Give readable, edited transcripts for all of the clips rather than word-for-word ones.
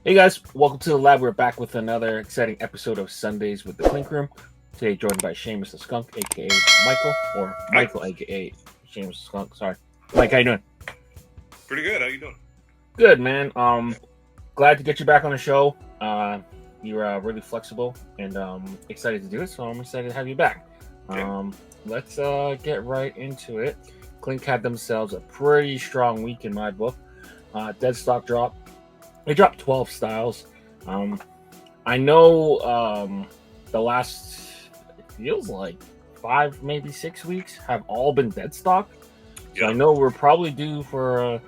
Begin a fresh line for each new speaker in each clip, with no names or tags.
Hey guys, welcome to the lab. We're back with another exciting episode of Sundaze with the Clink Room. Today joined by Seamus the Skunk, aka Michael, or
Hi.
Michael, aka Seamus the Skunk. Sorry, Mike. How you doing?
Pretty good. How you doing?
Good, man. Glad to get you back on the show. You're really flexible and excited to do it, so I'm excited to have you back.
Yeah.
Let's get right into it. Clink had themselves a pretty strong week in my book. Deadstock Drop. They dropped 12 styles. I know the last, it feels like 5, maybe 6 weeks have all been dead stock. So
Yeah.
I know we're probably due for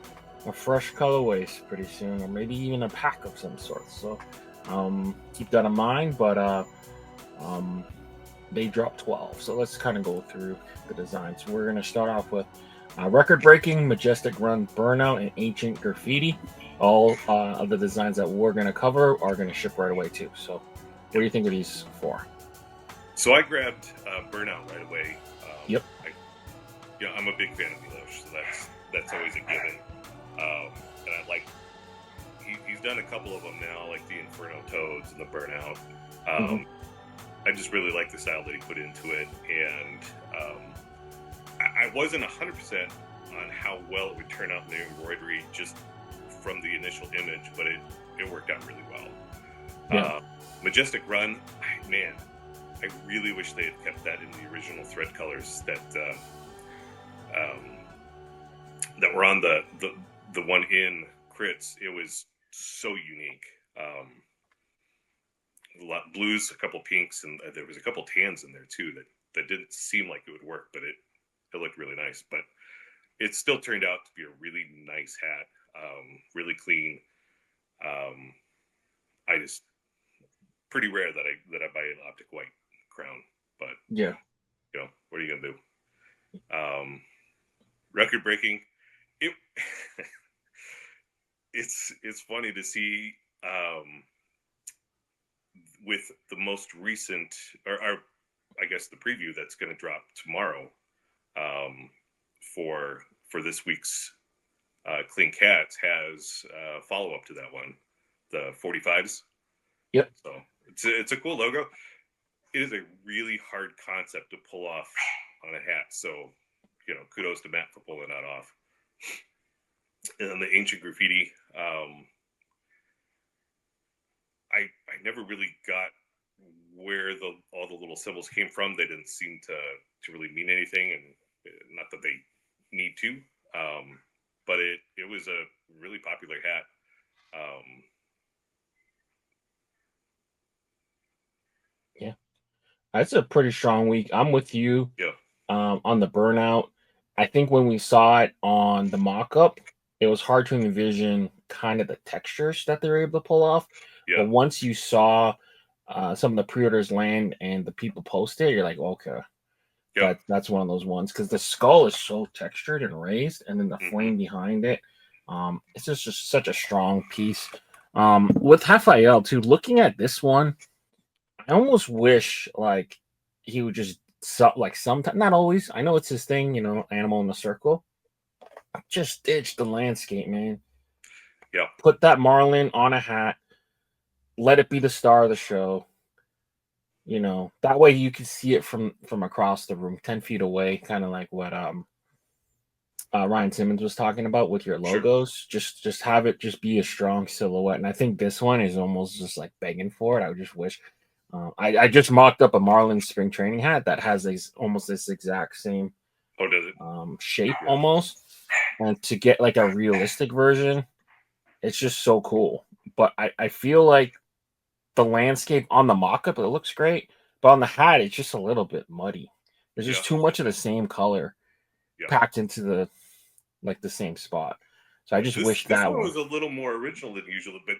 a fresh colorways pretty soon, or maybe even a pack of some sort. So keep that in mind. But they dropped 12. So let's kind of go through the designs. We're going to start off with Record Breaking, Majestic Run, Burnout, and Ancient Graffiti. All of the designs that we're going to cover are going to ship right away too. So what do you think of these four?
So I grabbed Burnout right away.
Yep.
I'm a big fan of Milosh, so that's always a given. And I like he's done a couple of them now, like the Inferno Toads and the Burnout. I just really like the style that he put into it, and I wasn't 100% on how well it would turn out in the embroidery just from the initial image, but it worked out really well.
Yeah.
Majestic Run, man, I really wish they had kept that in the original thread colors that were on the one in Critz. It was so unique. A lot of blues, a couple pinks, and there was a couple tans in there too that didn't seem like it would work, but it looked really nice. But it still turned out to be a really nice hat, really clean. I just pretty rare that I buy an optic white crown, but
yeah,
what are you gonna do? Record breaking. It's funny to see with the most recent, or I guess the preview that's going to drop tomorrow for this week's Clean Cats has follow up to that one, the 45s.
Yep.
So it's a cool logo. It is a really hard concept to pull off on a hat. So kudos to Matt for pulling that off. And then the Ancient Graffiti. I never really got where all the little symbols came from. They didn't seem to really mean anything, and not that they need to. But it was a really popular hat.
Yeah, that's a pretty strong week. I'm with you.
Yeah.
On the Burnout. I think when we saw it on the mock-up, it was hard to envision kind of the textures that they were able to pull off.
Yeah.
But once you saw some of the pre-orders land and the people post it, you're like, okay, that's one of those ones, because the skull is so textured and raised, and then the flame behind it, it's just such a strong piece. With Raphael too, looking at this one, I almost wish like he would just sometimes, not always. I know it's his thing, animal in the circle. Just ditch the landscape, man.
Yeah.
Put that marlin on a hat. Let it be the star of the show. That way you can see it from across the room, 10 feet away, kind of like what Ryan Simmons was talking about with your logos. Sure. Just have it just be a strong silhouette. And I think this one is almost just like begging for it. I would just wish. I just mocked up a Marlin spring training hat that has almost this exact same shape almost. And to get like a realistic version, it's just so cool. But I feel like the landscape on the mock-up, it looks great, but on the hat, it's just a little bit muddy. There's just too much of the same color packed into the same spot. So I just wish
this
that
one was a little more original than usual, but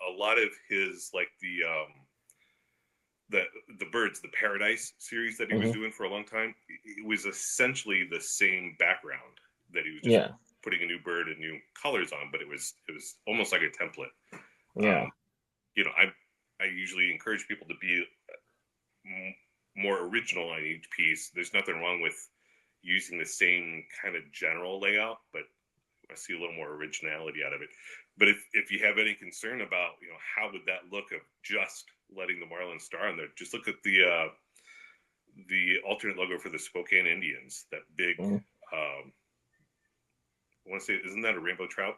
a lot of his like the birds, the Paradise series that he was doing for a long time, it was essentially the same background that he was just putting a new bird and new colors on, but it was almost like a template.
Yeah.
I usually encourage people to be more original on each piece. There's nothing wrong with using the same kind of general layout, but I see a little more originality out of it. But if you have any concern about, how would that look of just letting the Marlin star on there, just look at the alternate logo for the Spokane Indians, that big, I want to say, isn't that a rainbow trout?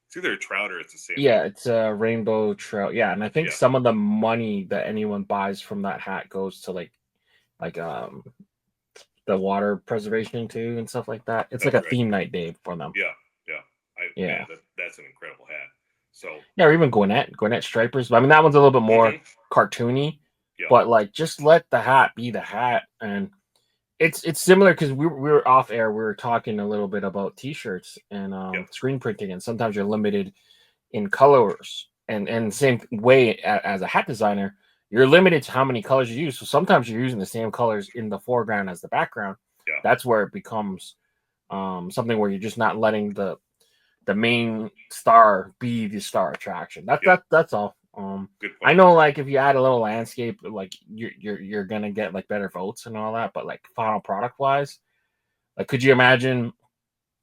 It's either a trout or it's a salmon.
Yeah, it's a rainbow trout. Yeah, and I think some of the money that anyone buys from that hat goes to like the water preservation too and stuff like that. It's like a theme night day for them.
Man, that's an incredible hat. So
yeah, or even Gwinnett Stripers. I mean, that one's a little bit more cartoony, but like just let the hat be the hat. And it's similar because we were off air. We were talking a little bit about T-shirts and screen printing, and sometimes you're limited in colors. And same way as a hat designer, you're limited to how many colors you use. So sometimes you're using the same colors in the foreground as the background. That's where it becomes something where you're just not letting the main star be the star attraction. That's all. I know, like, if you add a little landscape, like you're gonna get like better votes and all that, but like final product wise, like, could you imagine,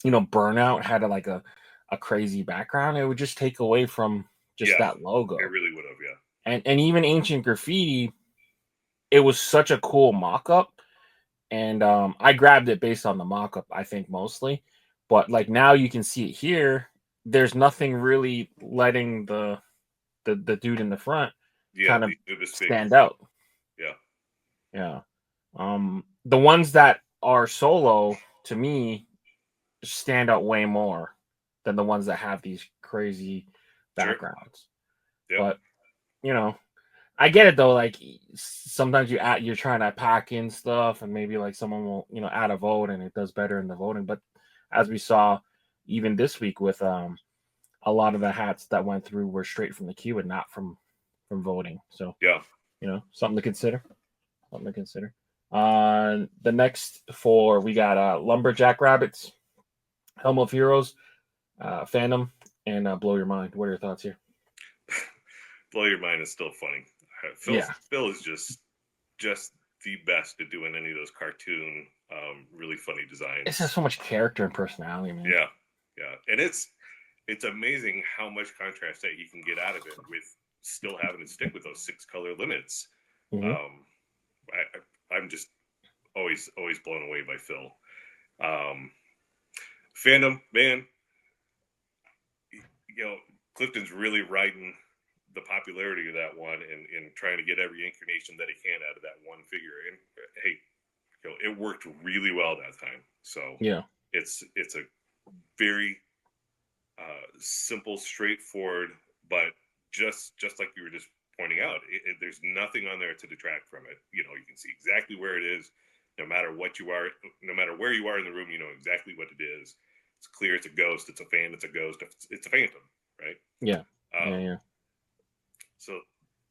Burnout had a crazy background? It would just take away from just that logo.
It really would have,
And even Ancient Graffiti, it was such a cool mock-up, and I grabbed it based on the mock-up, I think, mostly. But like now you can see it here. There's nothing really letting the dude in the front kind of stand out. Yeah. The ones that are solo, to me, stand out way more than the ones that have these crazy backgrounds. But I get it though. Like, sometimes you're trying to pack in stuff, and maybe like someone will add a vote, and it does better in the voting. But as we saw even this week with a lot of the hats that went through were straight from the queue and not from voting. So something to consider. The next four, we got Lumberjack Rabbits, Helm of Heroes, Phantom, and Blow Your Mind. What are your thoughts here?
Blow Your Mind is still funny. Phil is just the best at doing any of those cartoon, really funny designs.
It has so much character and personality, man.
Yeah, and it's amazing how much contrast that you can get out of it with still having to stick with those 6 color limits. I'm just always blown away by Phil. Phantom, man, Clifton's really riding the popularity of that one and trying to get every incarnation that he can out of that one figure. And hey, it worked really well that time. So it's a very simple, straightforward, but just like you were just pointing out, there's nothing on there to detract from it. You can see exactly where it is, no matter what you are, no matter where you are in the room. You know exactly what it is. It's clear. It's a ghost. It's a fan. It's a ghost. It's a phantom, right?
Yeah.
So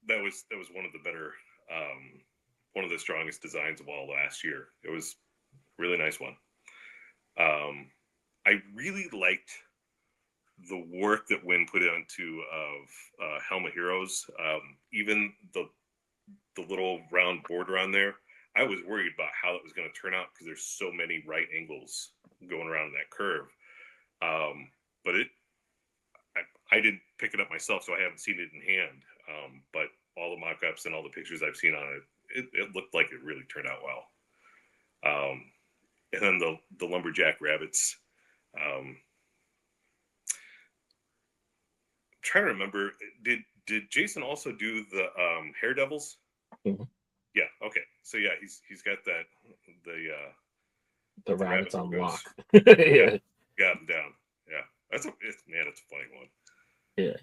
that was one of the better, one of the strongest designs of all last year. It was a really nice one. I really liked the work that Wynn put into Helm of Heroes. Even the little round border on there, I was worried about how it was going to turn out because there's so many right angles going around that curve. But I didn't pick it up myself, so I haven't seen it in hand. But all the mock-ups and all the pictures I've seen on it looked like it really turned out well. And then the Lumberjack Rabbits. I'm trying to remember, did Jason also do the Hair Devils?
Mm-hmm.
Yeah. Okay. So yeah, he's got that
the rabbits on lock.
Yeah, got him down. Yeah, it's a funny one.
Yeah.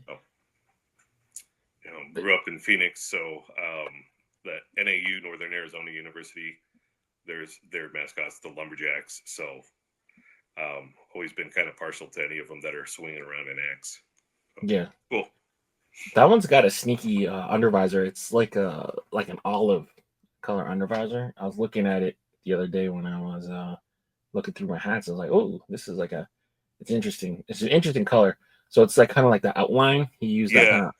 Grew up in Phoenix, so the NAU, Northern Arizona University, their mascots, the Lumberjacks. So always been kind of partial to any of them that are swinging around an axe. So,
yeah.
Cool.
That one's got a sneaky undervisor. It's like an olive color undervisor. I was looking at it the other day when I was looking through my hats. I was like, oh, this is it's interesting. It's an interesting color. So it's like kind of like the outline. He used that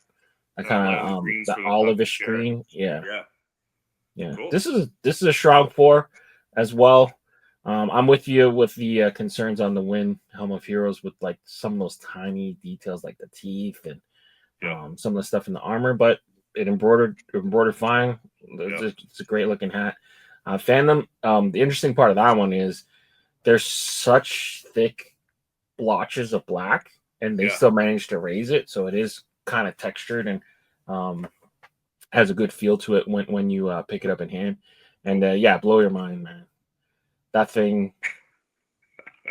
kind of the olive-ish green. Yeah.
Cool.
This is a strong 4 as well. I'm with you with the concerns on the Win Helm of Heroes with like some of those tiny details like the teeth and
Yeah,
some of the stuff in the armor, but it embroidered fine.
yeah,
It's a great looking hat. Fandom. The interesting part of that one is there's such thick blotches of black, and they
yeah.
still managed to raise it, so it is kind of textured and um, has a good feel to it when you pick it up in hand. And yeah, blow your mind, man. That thing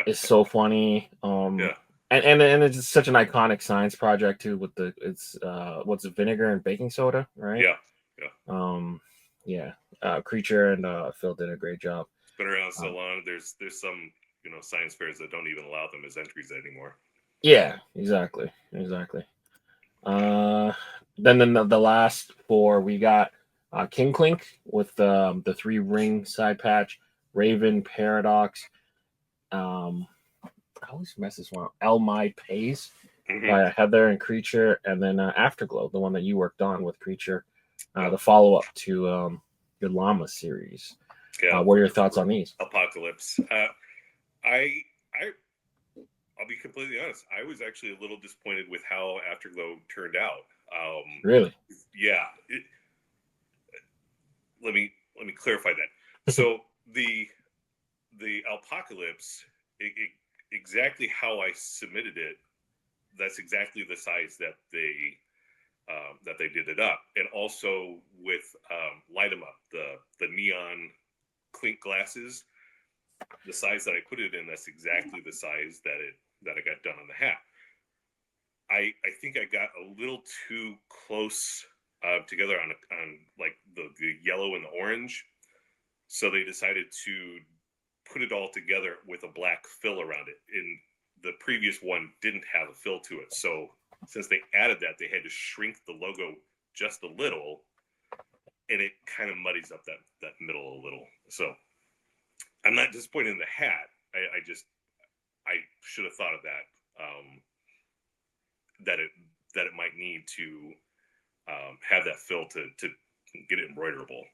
is so funny.
Yeah,
And it's such an iconic science project too. With the it's what's it, vinegar and baking soda, right?
yeah, yeah.
Um, yeah, Creature and Phil did a great job.
It's been around so
Um,
long. There's some science fairs that don't even allow them as entries anymore.
yeah, exactly. Uh, then the last four we got King Clink with the three ring side patch, Raven Paradox. I always mess this one up. El My Pays
Hmm.
by Heather and Creature, and then Afterglow, the one that you worked on with Creature,
Yeah,
the follow up to your Llama series.
yeah.
What are your thoughts on these?
Apocalypse. I I I'll be completely honest. I was actually a little disappointed with how Afterglow turned out.
Really?
Yeah. Let me clarify that. So the Apocalypse, exactly how I submitted it, that's exactly the size that they did it up, and also with light 'em up, the neon clink glasses, the size that I put it in, that's exactly the size that I got done on the hat. I think I got a little too close together on like the yellow and the orange, so they decided to put it all together with a black fill around it. And the previous one didn't have a fill to it, so since they added that, they had to shrink the logo just a little, and it kind of muddies up that middle a little. So I'm not disappointed in the hat. I should have thought of that. That it might need to have that fill to get it embroiderable.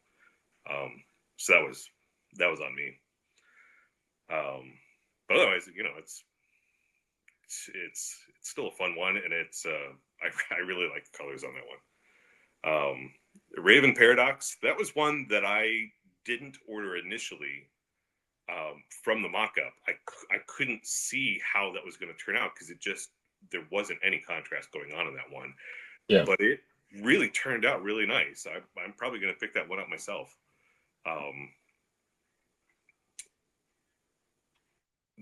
So that was on me. But otherwise, it's still a fun one, and I really like the colors on that one. Raven Paradox, that was one that I didn't order initially from the mock-up. I couldn't see how that was going to turn out because there wasn't any contrast going on in that one.
Yeah.
But it really turned out really nice. I'm probably going to pick that one up myself.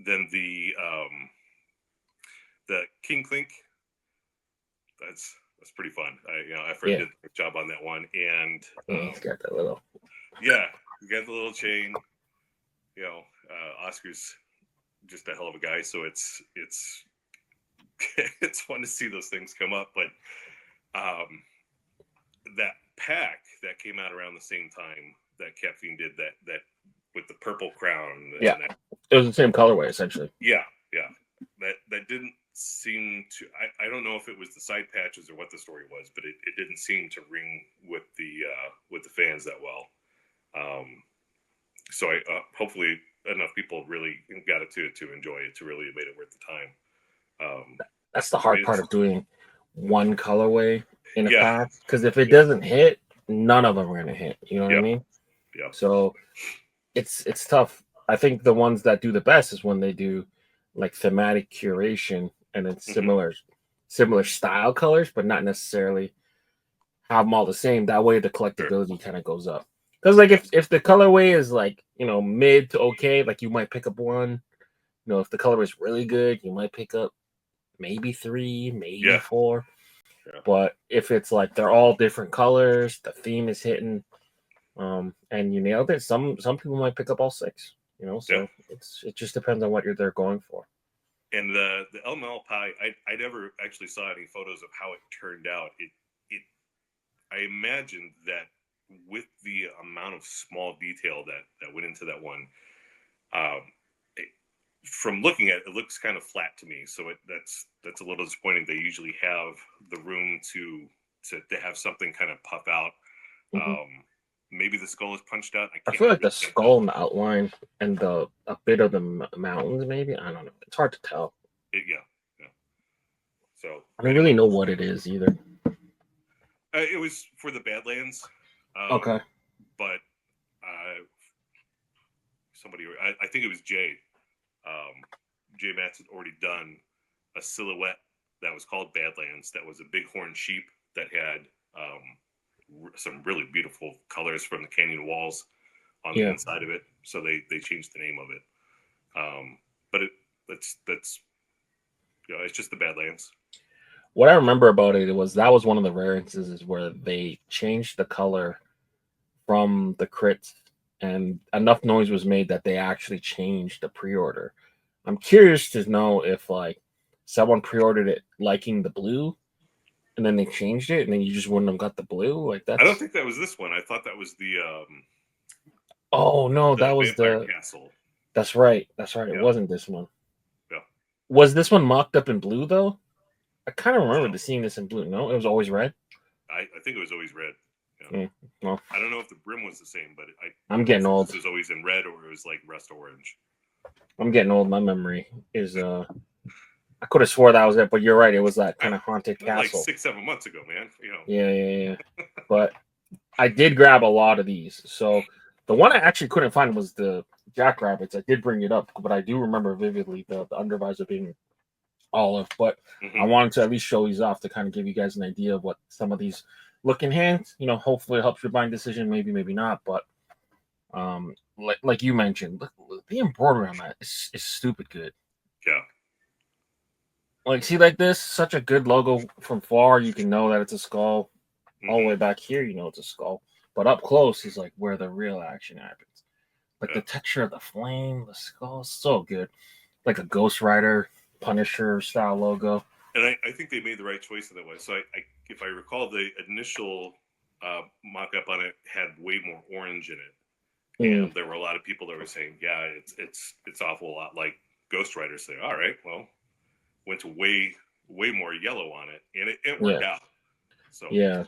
Then the King Clink, that's pretty fun. Efren
Yeah.
did a good job on that one, and
Yeah, he's got that little.
yeah, you got the little chain. Oscar's just a hell of a guy, so it's it's fun to see those things come up. But that pack that came out around the same time that Caffeine did, that with the purple crown,
Yeah,
and that,
it was the same colorway essentially.
yeah, that didn't seem to. I don't know if it was the side patches or what the story was, but it didn't seem to ring with the fans that well. So I hopefully enough people really got it to enjoy it, to really made it worth the time.
That's the hard part of doing one colorway in a
Yeah,
pack, because if it doesn't hit, none of them are gonna hit. You know what I
yeah,
mean?
yeah,
So it's tough. I think the ones that do the best is when they do like thematic curation and it's
mm-hmm.
similar style colors, but not necessarily have them all the same. That way the collectability
Sure.
kind of goes up. Because like if the colorway is like mid to okay, like you might pick up one. If the colorway is really good, you might pick up maybe three, maybe
Yeah,
four.
yeah,
But if it's like they're all different colors, the theme is hitting, and you nailed it, some people might pick up all six.
yeah.
So it just depends on what they're going for.
And the LML pie, I never actually saw any photos of how it turned out. I imagine that with the amount of small detail that went into that one, um, from looking at it, it looks kind of flat to me. So that's a little disappointing. They usually have the room to have something kind of puff out.
Mm-hmm.
maybe the skull is punched out.
I feel like the skull and the outline and a bit of the mountains, maybe. I don't know. It's hard to tell.
Yeah. So
I don't really know what it is either.
It was for the Badlands.
Okay.
But somebody, I think it was Jay. Jay Matz had already done a silhouette that was called Badlands. That was a bighorn sheep that had some really beautiful colors from the canyon walls on the inside of it. So they changed the name of it. But that's it's just the Badlands.
What I remember about it was that was one of the rare instances where they changed the color from the Critz, and enough noise was made that they actually changed the pre-order. I'm curious to know if like someone pre-ordered it liking the blue, and then they changed it, and then you just wouldn't have got the blue. Like that.
I don't think that was this one. I thought that was the.
Oh no, that was
Vampire
the
Castle.
That's right. That's right.
Yeah.
It wasn't this one.
Yeah.
Was this one mocked up in blue though? I kind of remember seeing this in blue. No, it was always red.
I think it was always red.
Yeah. Well,
I don't know if the brim was the same, but
I'm getting old.
It was always in red, or it was like rust orange.
I'm getting old. My memory is. I could have swore that was it, but you're right. It was that kind of haunted castle.
Like 6-7 months ago, man.
Yeah. But I did grab a lot of these. So the one I actually couldn't find was the Jackrabbits. I did bring it up, but I do remember vividly the undervisor being olive. But I wanted to at least show these off to kind of give you guys an idea of what some of these look in hand. Hopefully it helps your buying decision. Maybe not. But like you mentioned, look, the embroidery on that is stupid good.
Yeah.
Like, see, like this, such a good logo from far. You can know that it's a skull. All the way back here, it's a skull. But up close is like where the real action happens. Like the texture of the flame, the skull, is so good. Like a Ghost Rider, Punisher style logo.
And I think they made the right choice in that way. So if I recall, the initial mock-up on it had way more orange in it. And there were a lot of people that were saying, yeah, it's awful lot like Ghost Rider. Say, all right, well, went to way more yellow on it, and it worked out. So
yeah,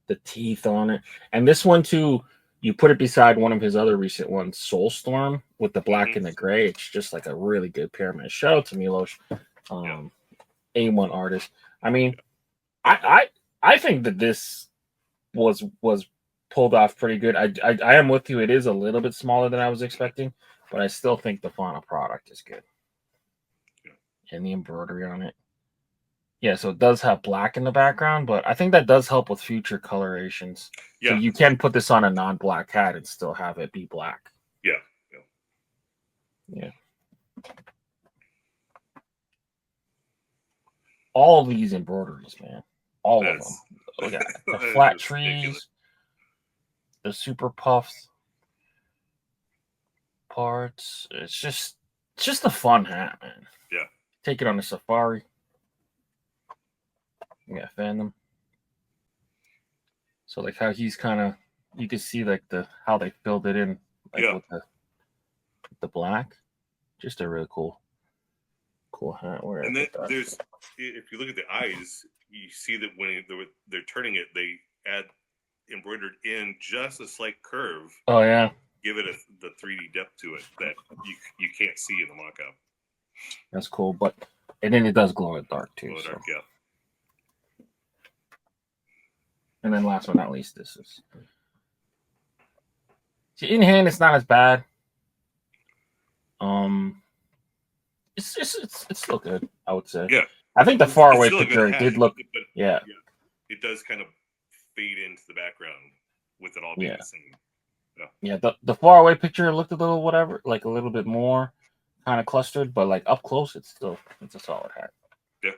the teeth on it, and this one too. You put it beside one of his other recent ones, Soulstorm, with the black and the gray. It's just like a really good pyramid. Shout out to Milos, A1 artist. I mean, I think that this was pulled off pretty good. I am with you. It is a little bit smaller than I was expecting, but I still think the final product is good. And the embroidery on it. Yeah, so it does have black in the background, but I think that does help with future colorations. Yeah. So you can put this on a non-black hat and still have it be black. Yeah. All these embroideries, man. All of them. Look at the flat trees, the super puffs parts. It's just a fun hat, man.
Yeah.
Take it on a safari. Yeah, Phantom. So like how he's kind of, you can see like how they filled it in, like with the black. Just a really cool hat.
And then there's, if you look at the eyes, you see that when they're turning it, they add embroidered in just a slight curve.
Oh yeah.
Give it the 3D depth to it that you can't see in the mock-up.
That's cool, and then it does glow in dark too.
Dark, yeah.
And then last but not least, this is. See, in hand, it's not as bad. It's still good, I would say.
Yeah.
I think the far away picture it did look. Yeah.
It does kind of fade into the background with it all being the same.
Yeah. The far away picture looked a little whatever, like a little bit more kind of clustered, but like up close, it's a solid hat.
Yeah.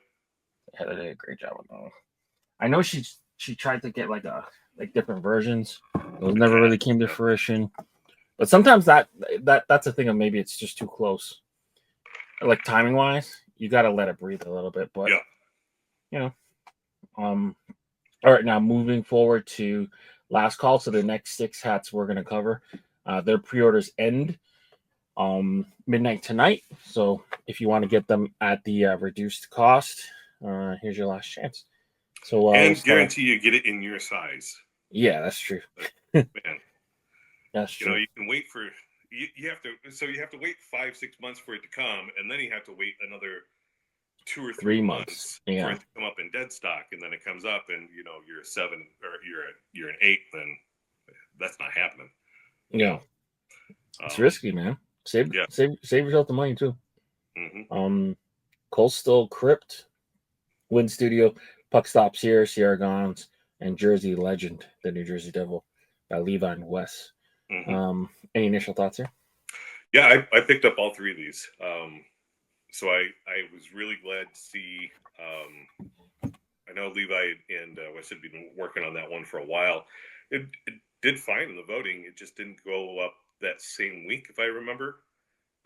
They did a great job with that one. I know she tried to get like different versions. Those never really came to fruition. But sometimes that's a thing of maybe it's just too close. Like timing wise, you got to let it breathe a little bit. But all right, now moving forward to last call. So the next 6 hats we're gonna cover, their pre-orders end midnight tonight. So if you want to get them at the reduced cost, here's your last chance. So
and guarantee you get it in your size.
Yeah, that's true.
Man,
That's
You know,
true.
you can wait for you have to wait 5-6 months for it to come, and then you have to wait another 2 or 3
3 months.
months for
Yeah.
it to come up in Deadstock, and then it comes up, and you're a 7 or you're an 8. Then that's not happening.
Yeah. It's risky, man. Save
Yeah.
yourself the money too.
Mm-hmm.
Coastal Crypt, Wind Studio, Puck Stops Here, Sierra Gons, and Jersey Legend, the New Jersey Devil by Levi and Wes.
Mm-hmm.
Any initial thoughts here?
Yeah, I picked up all 3 of these. So I was really glad to see. I know Levi and Wes had been working on that one for a while. It did fine in the voting. It just didn't go up that same week, if I remember.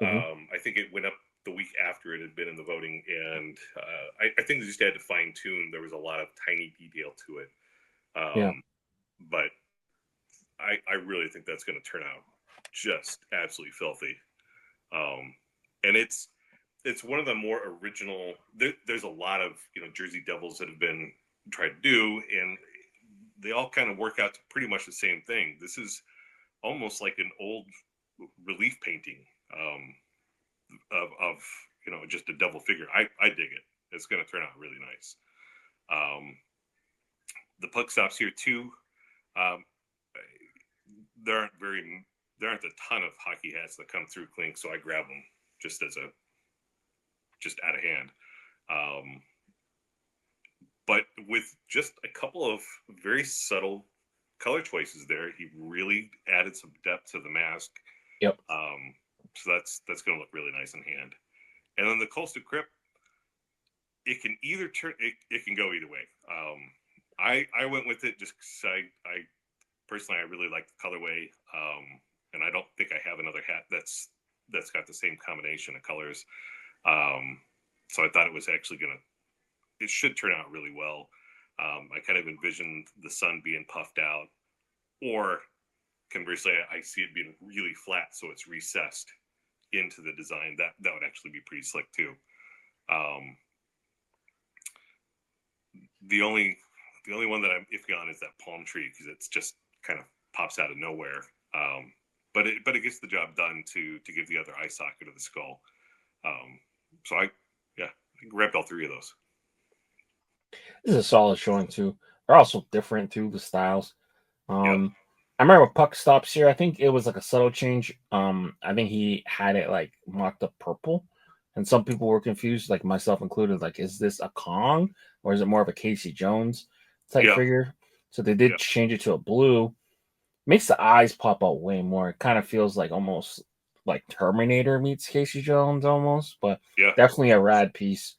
I think it went up the week after it had been in the voting, and I think they just had to fine tune. There was a lot of tiny detail to it,
Yeah.
but I really think that's going to turn out just absolutely filthy. And it's one of the more original. There's a lot of Jersey Devils that have been tried to do, and they all kind of work out to pretty much the same thing. This is almost like an old relief painting of just a devil figure. I dig it. It's going to turn out really nice. The puck stops here too. Um, there aren't a ton of hockey hats that come through Clink, so I grab them just out of hand. But with just a couple of very subtle color choices there, he really added some depth to the mask.
Yep.
So that's going to look really nice in hand. And then the Coastal Crypt, it can either turn, it can go either way. I went with it just because I personally, I really like the colorway, and I don't think I have another hat that's got the same combination of colors. So I thought it was actually it should turn out really well. I kind of envisioned the sun being puffed out, or conversely, I see it being really flat, so it's recessed into the design. That would actually be pretty slick too. The only one that I'm iffy on is that palm tree, because it's just kind of pops out of nowhere. But it gets the job done to give the other eye socket of the skull. So I grabbed all 3 of those.
This is a solid showing too. They're also different too, the styles.
Yep.
I remember Puck Stops Here. I think it was like a subtle change. I think he had it like mocked up purple, and some people were confused, like myself included. Like, is this a Kong or is it more of a Casey Jones type figure? So they did change it to a blue. Makes the eyes pop out way more. It kind of feels like almost like Terminator meets Casey Jones almost, but definitely a rad piece.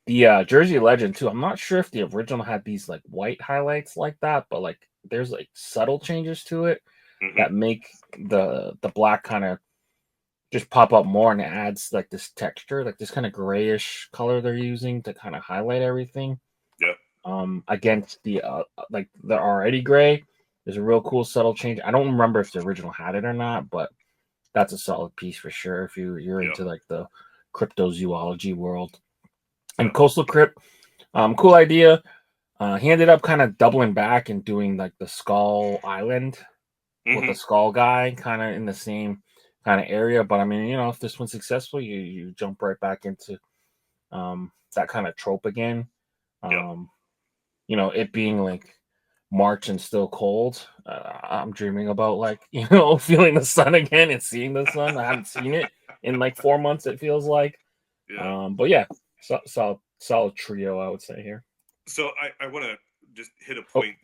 The Jersey Legend too. I'm not sure if the original had these like white highlights like that, but like there's like subtle changes to it that make the black kind of just pop up more, and it adds like this texture, like this kind of grayish color they're using to kind of highlight everything. Against the like the already gray, there's a real cool subtle change. I don't remember if the original had it or not, but that's a solid piece for sure if you're into like the cryptozoology world. And Coastal Crypt, cool idea. He ended up kind of doubling back and doing like the Skull Island with the Skull guy kind of in the same kind of area. But I mean, if this one's successful, you jump right back into that kind of trope again. It being like March and still cold. I'm dreaming about like, feeling the sun again and seeing the sun. I haven't seen it in like 4 months, it feels like. But yeah, solid trio, I would say here.
So I want to just hit a point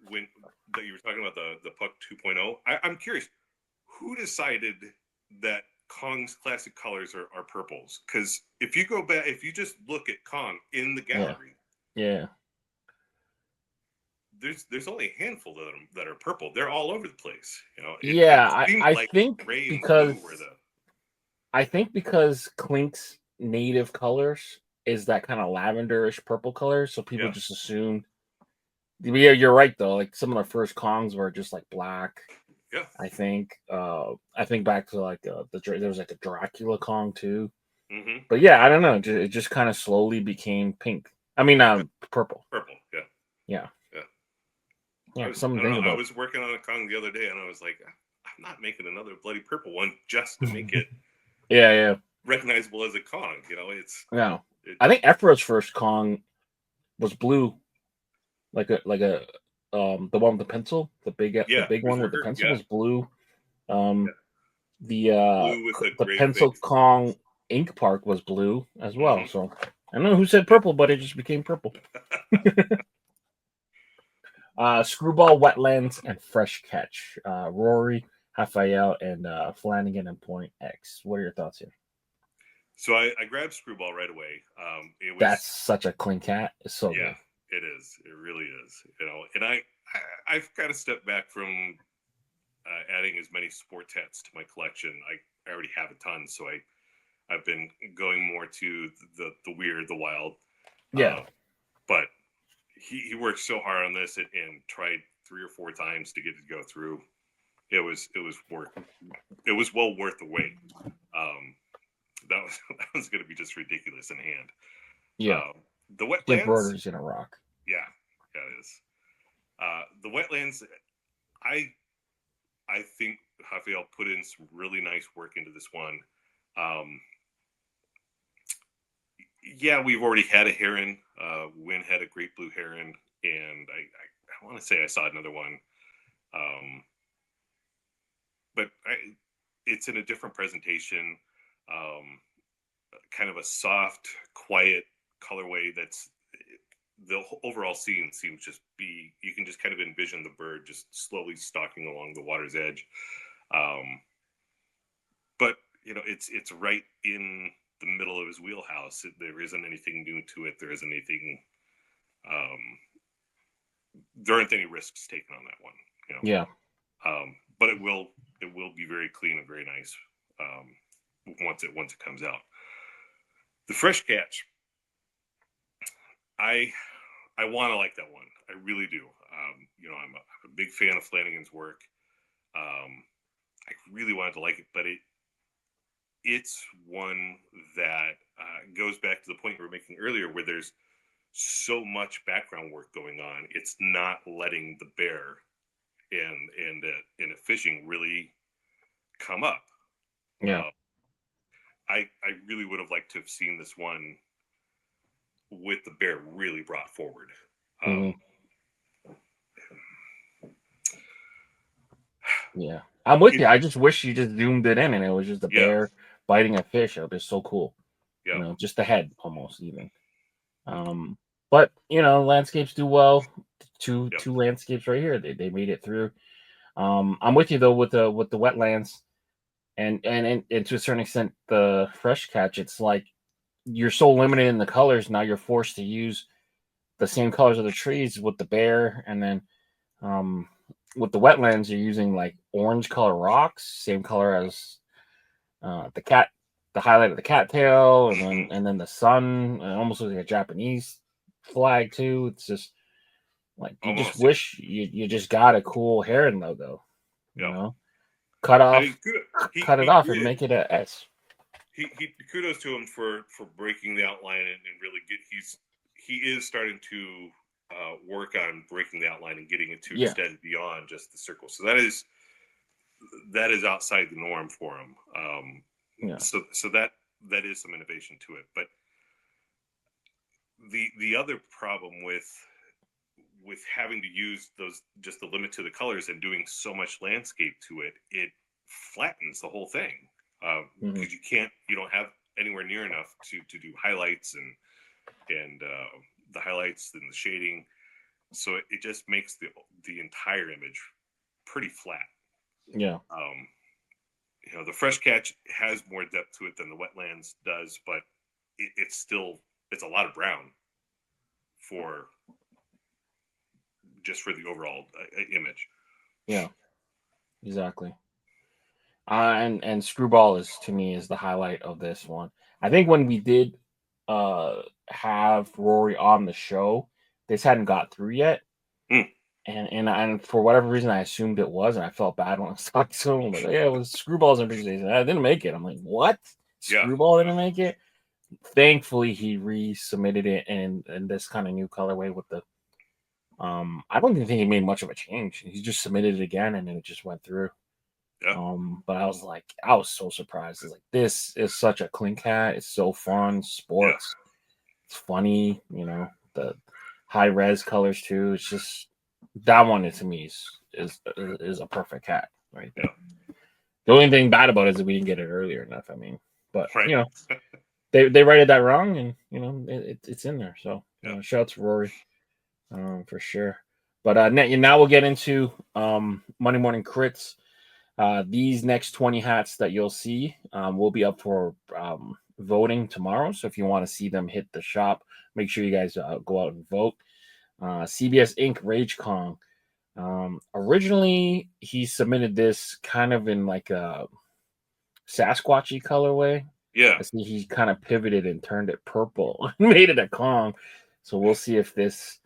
when that you were talking about the Puck 2.0. I'm curious, who decided that Kong's classic colors are purples? Because if you go back, if you just look at Kong in the gallery, there's only a handful that are purple. They're all over the place.
I think
gray and
because
blue were
I think because Clink's native colors is that kind of lavenderish purple color, so people just assumed. Yeah, you're right though. Like some of the first Kongs were just like black.
Yeah.
I think back to like there was like a Dracula Kong too. But yeah, I don't know. It just kind of slowly became pink. I mean, purple.
Purple. Yeah.
Yeah. Yeah, something to think
I
about.
was working on a Kong the other day, and I was like, I'm not making another bloody purple one just to make it
Yeah.
recognizable as a Kong.
Yeah. I think Ephra's first Kong was blue, like a the one with the pencil, the big one with the
Berserker,
pencil
yeah,
was blue.
yeah.
Um,
Blue with a
the
gray
pencil
face.
Kong Ink Park was blue as well.
Mm-hmm.
So I don't know who said purple, but it just became purple. Screwball, Wetlands, and Fresh Catch. Rory, Raphael, and Flanagan and Point X. What are your thoughts here?
So I grabbed Screwball right away.
That's such a clean cat. It's so
Yeah,
good.
it is. It really is. And I've kind of stepped back from adding as many sports hats to my collection. I already have a ton, so I've been going more to the weird, the wild.
Yeah.
But he worked so hard on this and tried 3 or 4 times to get it to go through. It was well worth the wait. That was going to be just ridiculous in hand.
Yeah.
The wetlands.
The embroidery's gonna rock.
Yeah, it is. The wetlands. I think Raphael put in some really nice work into this one. Yeah, we've already had a heron. Wynn had a great blue heron, and I want to say I saw another one. But it's in a different presentation. Kind of a soft, quiet colorway. That's the overall scene seems just be. You can just kind of envision the bird just slowly stalking along the water's edge. But it's right in the middle of his wheelhouse. There isn't anything new to it. There isn't anything. There aren't any risks taken on that one.
Yeah.
But it will be very clean and very nice once it comes out. The Fresh Catch. I want to like that one. I really do. I'm a big fan of Flanagan's work. I really wanted to like it, but it's one that goes back to the point we were making earlier, where there's so much background work going on. It's not letting the bear and a fishing really come up.
Yeah.
I really would have liked to have seen this one with the bear really brought forward.
Yeah, I'm with you. I just wish you just zoomed it in and it was just a bear biting a fish. It would be so cool.
Yeah.
Just the head almost even. But landscapes do well. Two landscapes right here. They made it through. I'm with you though with the wetlands, and to a certain extent the Fresh Catch. It's like you're so limited in the colors now. You're forced to use the same colors of the trees with the bear, and then with the wetlands you're using like orange color rocks, same color as the cat, the highlight of the cattail, and then the sun. It almost looks like a Japanese flag too. It's just like you
Almost,
just wish you just got a cool heron logo. Cut it off and make it a S.
He kudos to him for breaking the outline and really he is starting to work on breaking the outline and getting it to extend beyond just the circle. So that is outside the norm for him. So that is some innovation to it. But the other problem with having to use those, just the limit to the colors and doing so much landscape to it flattens the whole thing. Because you don't have anywhere near enough to do highlights and the highlights and the shading. So it just makes the entire image pretty flat.
Yeah.
The Fresh Catch has more depth to it than the Wetlands does, but it's a lot of brown for the overall image.
Yeah, exactly. And Screwball to me is the highlight of this one. I think when we did have Rory on the show, this hadn't got through yet. And for whatever reason, I assumed it was, and I felt bad when I was talking to him. Like, yeah, it was Screwball's presentation. I didn't make it. I'm like, what? Screwball didn't make it? Thankfully, he resubmitted it in this kind of new colorway with the I don't even think he made much of a change. He just submitted it again, and then it just went through.
Yeah.
But I was so surprised. It's like, this is such a Clink hat. It's so fun, sports. It's funny, the high res colors too. It's just, that one to me is a perfect hat right there.
Yeah.
The only thing bad about it is that we didn't get it earlier enough. I mean, but
Right.
they righted that wrong, and it's in there. So shout out to Rory, for sure. But now we'll get into Monday Morning Critz. These next 20 hats that you'll see will be up for voting tomorrow. So if you want to see them hit the shop, make sure you guys go out and vote. CBS Inc. Rage Kong. Originally, he submitted this kind of in like a Sasquatchy colorway.
Yeah.
I see he kind of pivoted and turned it purple and made it a Kong. So we'll see if this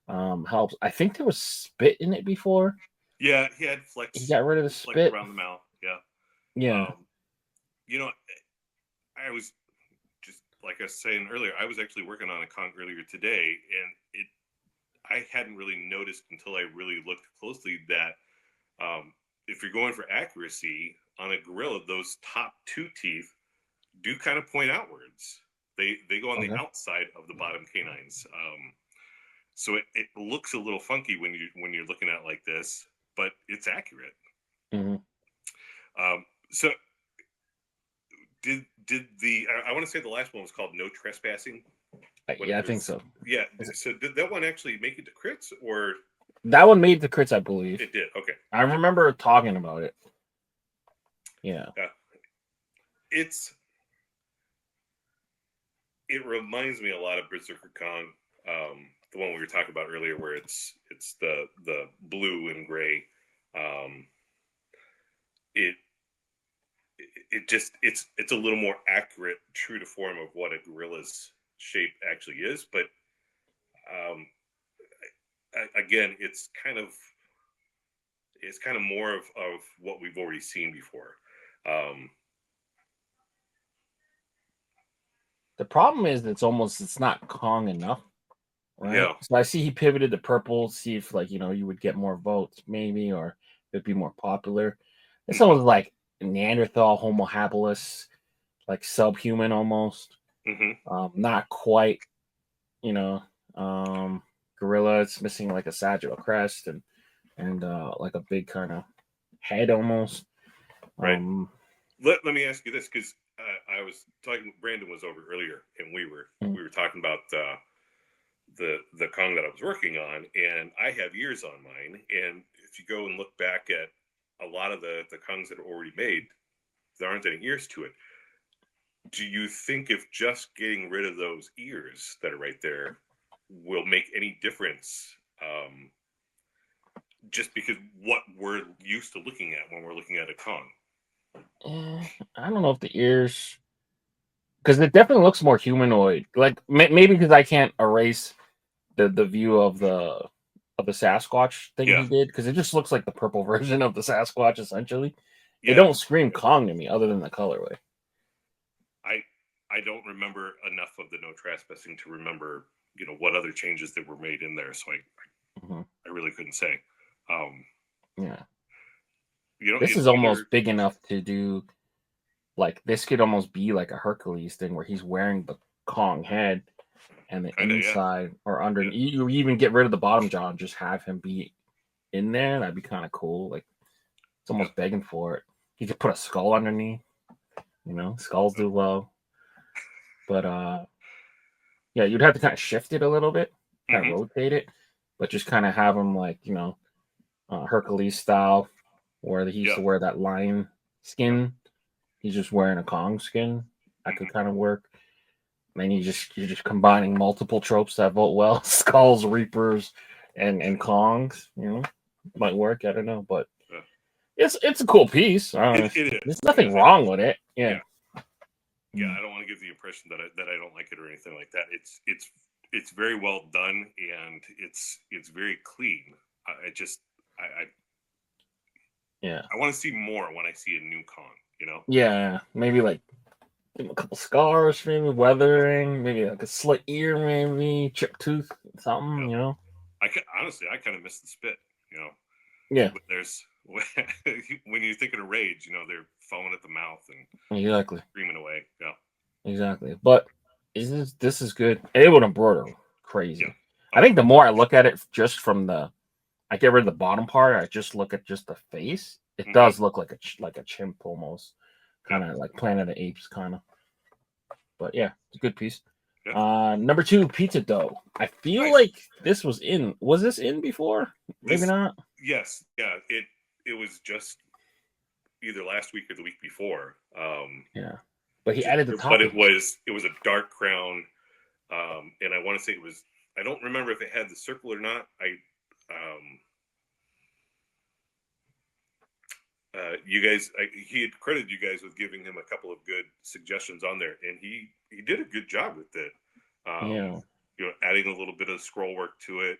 helps. I think there was spit in it before.
Yeah, he had flex.
He got rid of the spit
around the mouth. Yeah.
Yeah.
I was just, like I was saying earlier, I was actually working on a Kong earlier today, and I hadn't really noticed until I really looked closely that if you're going for accuracy on a gorilla, those top two teeth do kind of point outwards. They go on the outside of the bottom canines. So it looks a little funky when you're looking at it like this, but it's accurate.
Mm-hmm.
So did I want to say the last one was called No Trespassing?
Yeah, I think so.
Yeah. So did that one actually make it to crits, or
that one made the crits? I believe
it did. Okay.
I remember talking about it. Yeah.
It reminds me a lot of Berserker Kong, the one we were talking about earlier, where it's the blue and gray. It's a little more accurate, true to form of what a gorilla's shape actually is, but again, it's kind of more of what we've already seen before.
The problem is it's not Kong enough, right?
Yeah.
So I see he pivoted to purple, see if you would get more votes maybe, or it'd be more popular. This one was like Neanderthal, Homo habilis, like subhuman almost.
Mm-hmm.
Not quite, gorilla. It's missing like a sagittal crest and like a big kind of head almost.
Right. Let me ask you this, because I was talking. Brandon was over earlier, and we were talking about the Kong that I was working on, and I have ears on mine. And if you go and look back at a lot of the Kongs that are already made, there aren't any ears to it. Do you think if just getting rid of those ears that are right there will make any difference? Just because what we're used to looking at when we're looking at a Kong.
I don't know if the ears, because it definitely looks more humanoid. Like maybe because I can't erase the view of the Sasquatch thing he did, because it just looks like the purple version of the Sasquatch essentially. They don't scream Kong to me other than the colorway.
I don't remember enough of the No Trespassing to remember what other changes that were made in there, so I really couldn't say.
Yeah. This is almost big enough to do, like, this could almost be like a Hercules thing where he's wearing the Kong head and the inside or under. You even get rid of the bottom jaw and just have him be in there. That'd be kind of cool. Like, it's almost begging for it. You could put a skull underneath. Skulls do well. But you'd have to kind of shift it a little bit, kind of rotate it, but just kind of have him like Hercules style, where he used to wear that lion skin. He's just wearing a Kong skin. That could kind of work. And then you're just combining multiple tropes that vote well: skulls, reapers, and Kongs. Might work. I don't know, but it's a cool piece.
It is.
There's nothing wrong with it. Yeah.
I don't want to give the impression that I don't like it or anything like that. It's very well done, and it's very clean. I want to see more when I see a new Kong.
Yeah, maybe like a couple scars, maybe weathering, maybe like a slit ear, maybe chipped tooth, something.
Honestly, I kind of miss the spit.
Yeah,
There's when you're thinking of rage, they're foaming at the mouth and
exactly,
screaming away. Yeah,
exactly. But this is good. Able to embroider
yeah.
crazy. I
Oh
think
yeah.
the more I look at it, just from I get rid of the bottom part. I just look at just the face. It
Mm-hmm.
does look like a chimp almost,
Yeah.
kind of like Planet of the Apes, kind of. But yeah, it's a good piece.
Yeah.
Number 2, pizza dough. I feel
Nice.
like this was in. Was this in before? Maybe
This,
not.
yes, yeah. It was just either last week or the week before.
Yeah, but he added the
But
topping.
it was a dark crown, and I want to say it was. I don't remember if it had the circle or not. You guys, he had credited you guys with giving him a couple of good suggestions on there, and he did a good job with it.
Yeah,
Adding a little bit of scroll work to it,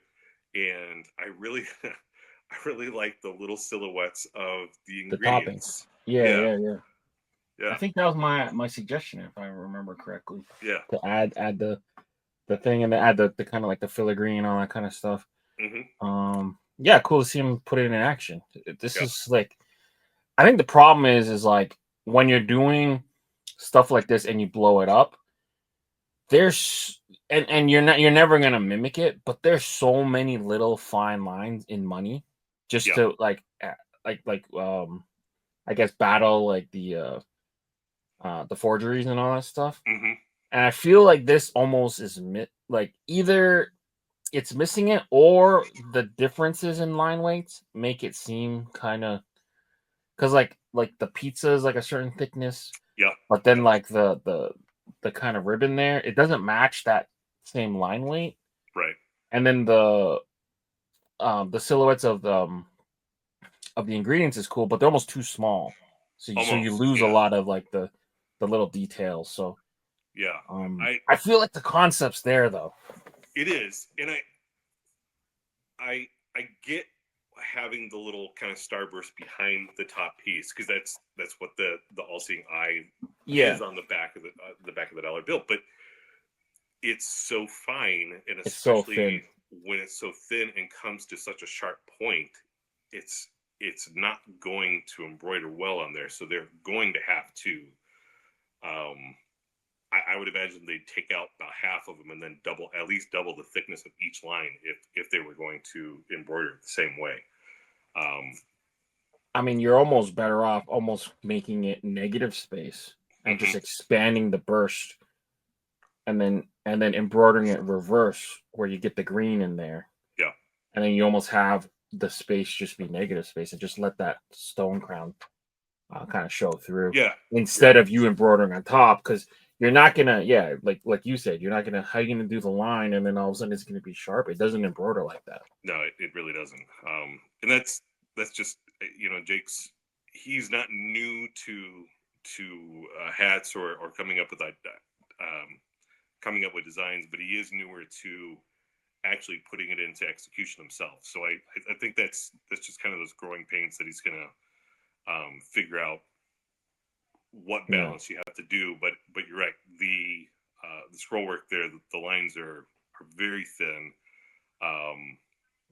and I really, I really like the little silhouettes of the
the topping.
ingredients.
Yeah,
Yeah,
yeah, yeah. I
yeah,
think that was my suggestion, if I remember correctly,
yeah.
to add the thing and then add the kind of like the filigree and all that kind of stuff.
Hmm.
Yeah, cool to see him put it in action. This
Yeah,
is like, I think the problem is like when you're doing stuff like this and you blow it up, there's and you're never gonna mimic it, but there's so many little fine lines in money just
yeah.
to I guess battle like the forgeries and all that stuff.
Hmm.
And I feel like this almost is like either it's missing it or the differences in line weights make it seem kind of, because like the pizza is like a certain thickness,
Yeah,
but then
yeah.
like the kind of ribbon there, it doesn't match that same line weight.
Right.
And then the silhouettes of the ingredients is cool, but they're almost too small. So you
Almost.
lose a
Yeah,
lot of like the little details. So
yeah.
I feel like the concept's there though.
It is, and I get having the little kind of starburst behind the top piece because that's what the all-seeing eye
Yeah,
is on the back of the dollar bill, but it's so fine, and
it's so
especially
thin.
when it's so thin and comes to such a sharp point, it's not going to embroider well on there, so they're going to have to um I would imagine they'd take out about half of them and then at least double the thickness of each line if they were going to embroider it the same way. Um,
I mean, you're almost better off almost making it negative space and just
mhm.
expanding the burst and then embroidering it reverse where you get the green in there.
Yeah,
And then you almost have the space just be negative space and just let that stone crown kind of show through
yeah, yeah.
instead of you embroidering on top, because you're not gonna, yeah, like you said, you're not gonna, how you gonna do the line and then all of a sudden it's gonna be sharp. It doesn't embroider like that.
No, it really doesn't. And that's just Jake's. He's not new to hats or coming up with coming up with designs, but he is newer to actually putting it into execution himself. So I think that's just kind of those growing pains that he's gonna figure out what
Yeah,
balance you have to do. But you're right. The scroll work there, the lines are very thin, um,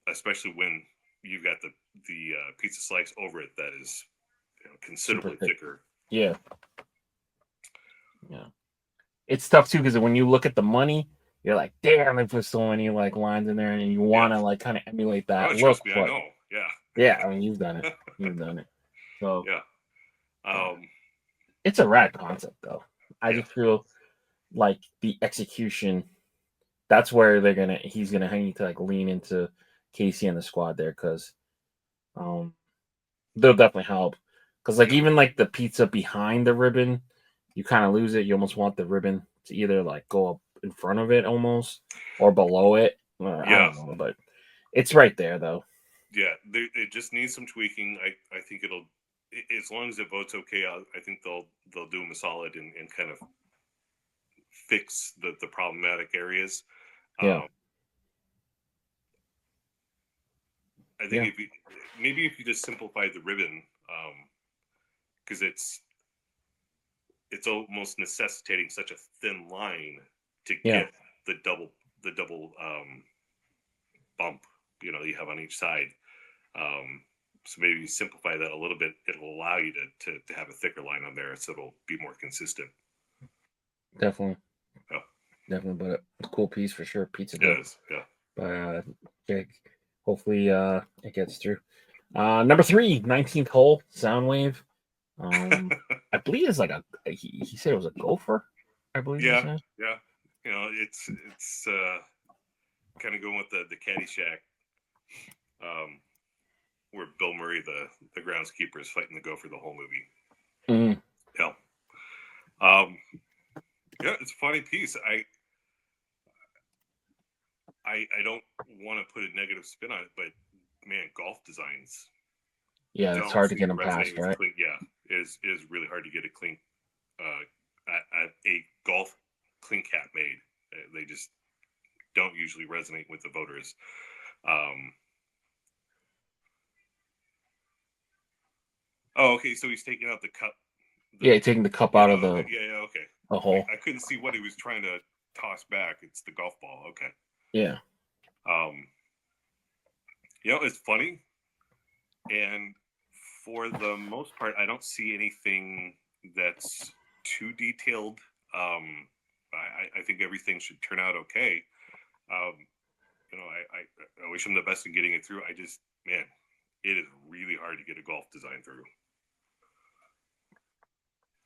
especially when you've got the pizza slice over it that is
super
considerably
thick.
thicker.
Yeah, yeah. It's tough too because when you look at the money, you're like, damn, they put so many like lines in there, and you
Yeah.
want to like kind of emulate
Oh,
that look.
trust me, I
But
know. Yeah.
yeah, I mean, you've done it. You've done it. So
Yeah.
yeah,
Um,
it's a rad concept though. I
yeah.
just feel like the execution. That's where he's gonna need to like lean into Casey and the squad there, because um they'll definitely help. Because like
Yeah.
even like the pizza behind the ribbon, you kind of lose it. You almost want the ribbon to either like go up in front of it almost or below it. I
Yeah.
don't know, but it's right there though.
Yeah. It just needs some tweaking. I think as long as it votes okay, I think they'll do him a solid and kind of fix the problematic areas.
Yeah,
Um, I think
yeah,
if you just simplify the ribbon, because it's almost necessitating such a thin line to
yeah,
get the double bump. you have on each side. So maybe you simplify that a little bit. It'll allow you to have a thicker line on there, so it'll be more consistent.
Definitely.
Yeah.
Definitely, but it's a cool piece for sure. Pizza dough.
It is, yeah.
But yeah, hopefully it gets through. Number 3, 19th hole, Soundwave. I believe it's like he said it was a gopher, I believe he said.
Yeah. It's kind of going with the Caddyshack, where Bill Murray, the groundskeeper, is fighting the gopher the whole movie.
Mm-hmm.
Yeah. Yeah, it's a funny piece. I don't want to put a negative spin on it, but man, golf designs.
Yeah, it's hard to get them past, right?
Clink, is really hard to get a clink, a golf clink hat made. They just don't usually resonate with the voters. Oh, okay. So he's taking out the cup.
Taking the cup out of the
okay.
The hole.
I couldn't see what he was trying to toss back. It's the golf ball. Okay.
Yeah.
It's funny, and for the most part, I don't see anything that's too detailed. I think everything should turn out okay. I wish him the best in getting it through. Man, it is really hard to get a golf design through.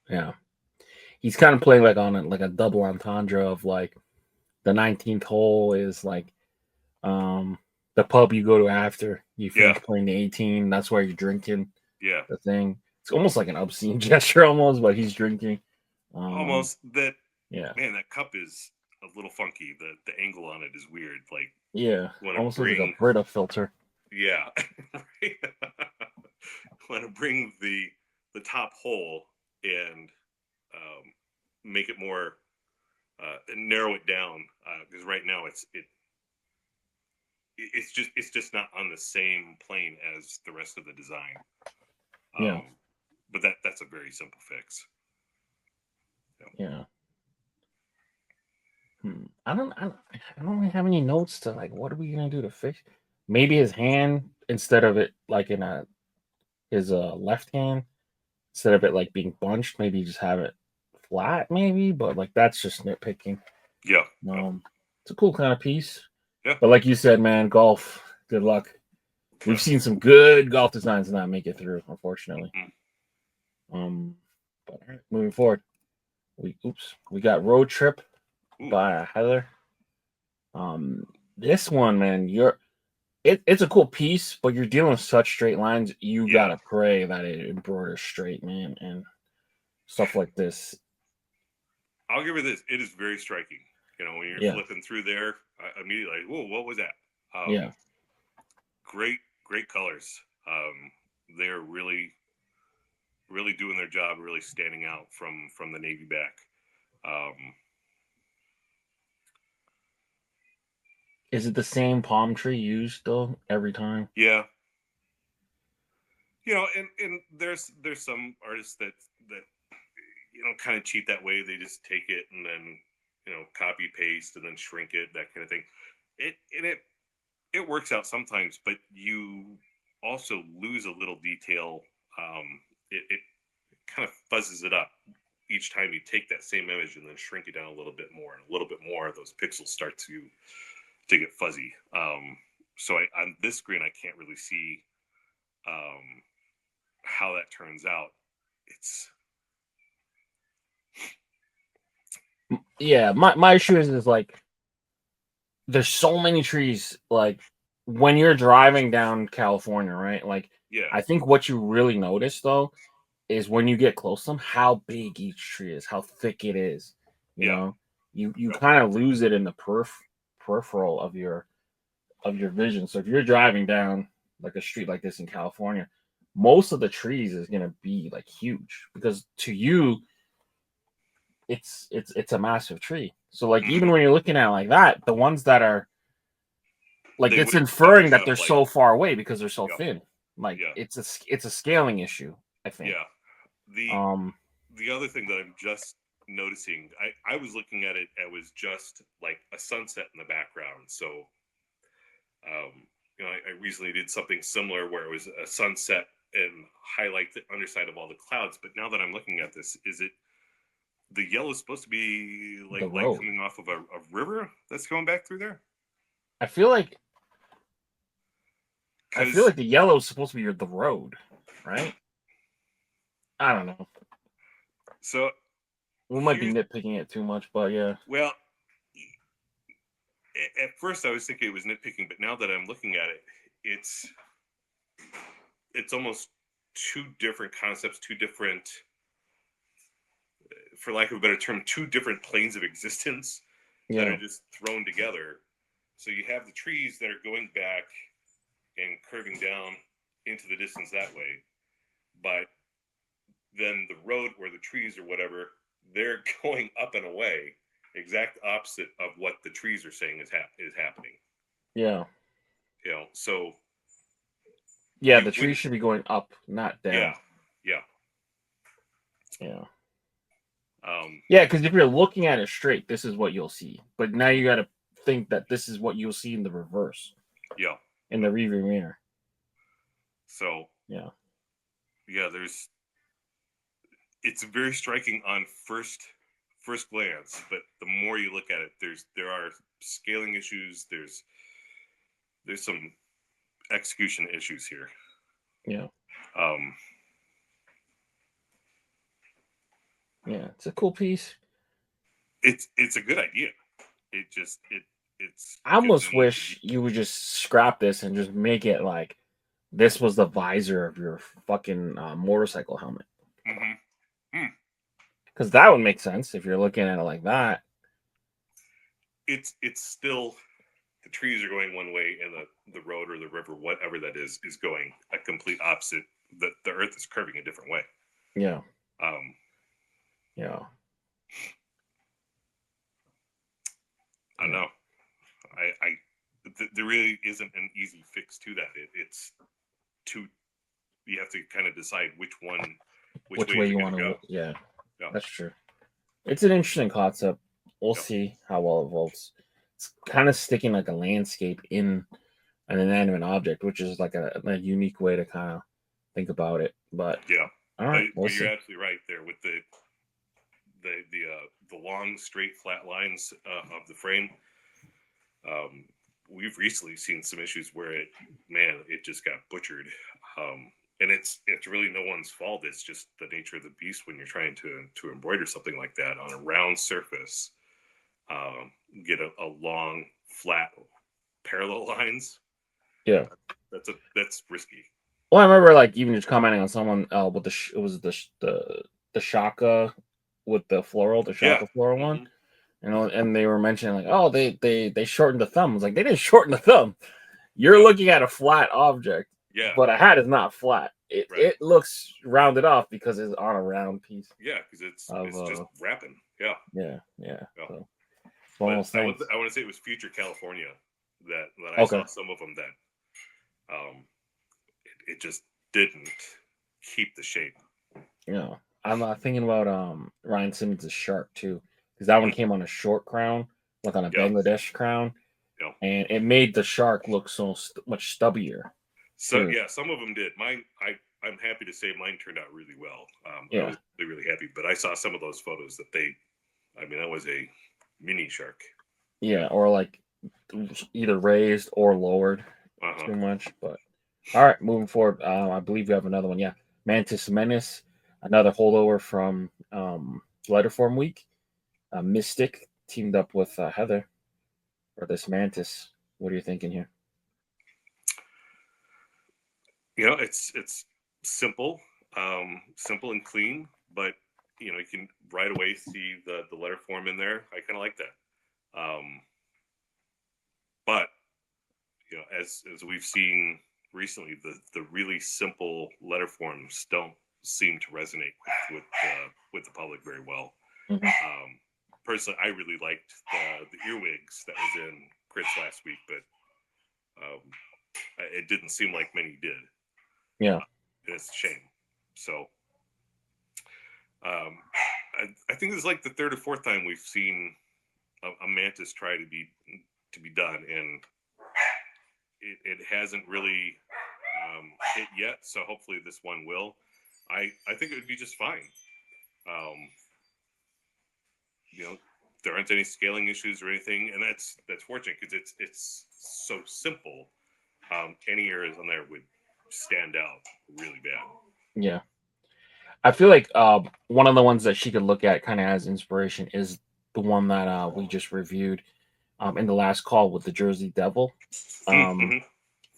Yeah, he's kind of playing like on a double entendre of like the 19th hole is like the pub you go to after you finish playing the 18. That's where you're drinking.
Yeah,
the thing. It's almost like an obscene gesture, almost, but he's drinking.
Almost that.
Yeah,
man, that cup is a little funky. The angle on it is weird. Like
almost like a Brita filter.
Yeah, want to bring the top hole and make it more narrow it down, because right now it's just not on the same plane as the rest of the design. But that's a very simple fix.
Yeah. I don't really have any notes to like what are we gonna do to fix. Maybe his hand, instead of it like in his left hand, instead of it like being bunched, maybe just have it flat, maybe. But like that's just nitpicking.
Yeah.
It's a cool kind of piece.
Yeah.
But like you said, man, golf. Good luck. We've seen some good golf designs not make it through, unfortunately. But all right, moving forward, we got Road Trip by Heather. This one, man, it's a cool piece, but you're dealing with such straight lines. You gotta pray that it embroiders straight, man, and stuff like this.
I'll give her this. It is very striking. When you're flipping through there, I immediately like, whoa, what was that? Great colors. They're really, really doing their job, really standing out from the navy back.
Is it the same palm tree used though every time?
Yeah. And there's some artists that kind of cheat that way. They just take it and then copy paste and then shrink it, that kind of thing. It works out sometimes, but you also lose a little detail. It kind of fuzzes it up each time you take that same image and then shrink it down a little bit more, and a little bit more. Those pixels start to get fuzzy. So on this screen, I can't really see how that turns out.
My issue is like there's so many trees. Like when you're driving down California, right? Like I think what you really notice though is when you get close to them, how big each tree is, how thick it is. You know, you kind of lose it in the peripheral of your vision. So if you're driving down like a street like this in California, most of the trees is gonna be like huge because to you it's a massive tree. So like even when you're looking at it like that, the ones that are like it's inferring that they're so far away because they're so thin. Like it's a scaling issue, I think.
Yeah. The other thing that I'm just noticing, I was looking at it, it was just like a sunset in the background. So I recently did something similar where it was a sunset and highlight the underside of all the clouds. But now that I'm looking at this, is it the yellow is supposed to be
The
like
road.
coming off of a river that's going back through there?
I feel like
Because
the yellow is supposed to be the road, right? I don't know.
so
We might be
here's
nitpicking it too much, but yeah.
well, at first I was thinking it was nitpicking, but now that I'm looking at it, it's almost two different concepts, two different, for lack of a better term, two different planes of existence that
Yeah.
are just thrown together. So you have the trees that are going back and curving down into the distance that way, but then the road or the trees or whatever, they're going up and away, exact opposite of what the trees are saying is happening.
Yeah.
So
Yeah,
you
the tree
wouldn't.
should be going up, not down.
Yeah.
Yeah.
Um,
Yeah, because if you're looking at it straight, this is what you'll see. But now you got to think that this is what you'll see in the reverse,
yeah.
in the rearview mirror.
So
Yeah.
It's very striking on first glance, but the more you look at it, there are scaling issues. There's some execution issues here.
Yeah.
Um,
Yeah, it's a cool piece.
it's a good idea. It's
I almost wish you would just scrap this and just make it like this was the visor of your fucking motorcycle helmet. Because that would make sense if you're looking at it like that.
It's still, the trees are going one way and the road or the river, whatever that is going a complete opposite. The earth is curving a different way.
Yeah.
Yeah. I don't know. There really isn't an easy fix to that. You have to kind of decide which way you want to go.
Yeah, that's true. It's an interesting concept. We'll see how well it evolves. It's kind of sticking like a landscape in an inanimate object, which is like a unique way to kind of think about it. But all right,
but you're absolutely right there with the long, straight, flat lines of the frame. We've recently seen some issues where it just got butchered. And it's really no one's fault. It's just the nature of the beast when you're trying to embroider something like that on a round surface. Get a long, flat, parallel lines.
Yeah,
that's risky.
Well, I remember like even just commenting on someone with it was the Shaka with the Shaka floral one. And they were mentioning like, oh, they shortened the thumb. I was like, they didn't shorten the thumb. You're looking at a flat object.
Yeah.
But a hat is not flat. It looks rounded off because it's on a round piece.
Yeah, because it's just wrapping. Yeah.
So,
I want to say it was Future California that I saw some of them that it just didn't keep the shape.
Yeah. I'm thinking about Ryan Simmons' shark too, because that one came on a short crown, like on a Bangladesh crown, and it made the shark look so much stubbier.
So some of them did. Mine, I'm happy to say mine turned out really well. I was really happy, but I saw some of those photos that that was a mini shark.
Yeah, or like either raised or lowered too much. But all right, moving forward, I believe we have another one. Yeah, Mantis Menace, another holdover from Letterform Week. Mystic teamed up with Heather for this Mantis. What are you thinking here?
It's simple, simple and clean, but you can right away see the letter form in there. I kind of like that. But as we've seen recently, the really simple letter forms don't seem to resonate with the public very well. Personally, I really liked the earwigs that was in Critz last week, but it didn't seem like many did.
Yeah,
and it's a shame. So I think this is like the third or fourth time we've seen a mantis try to be done, and it hasn't really hit yet. So hopefully this one will. I think it would be just fine. There aren't any scaling issues or anything, and that's fortunate because it's so simple. Any errors on there would stand out really bad.
Yeah. I feel like one of the ones that she could look at kind of as inspiration is the one that we just reviewed in the last call with the Jersey Devil.
Mm-hmm.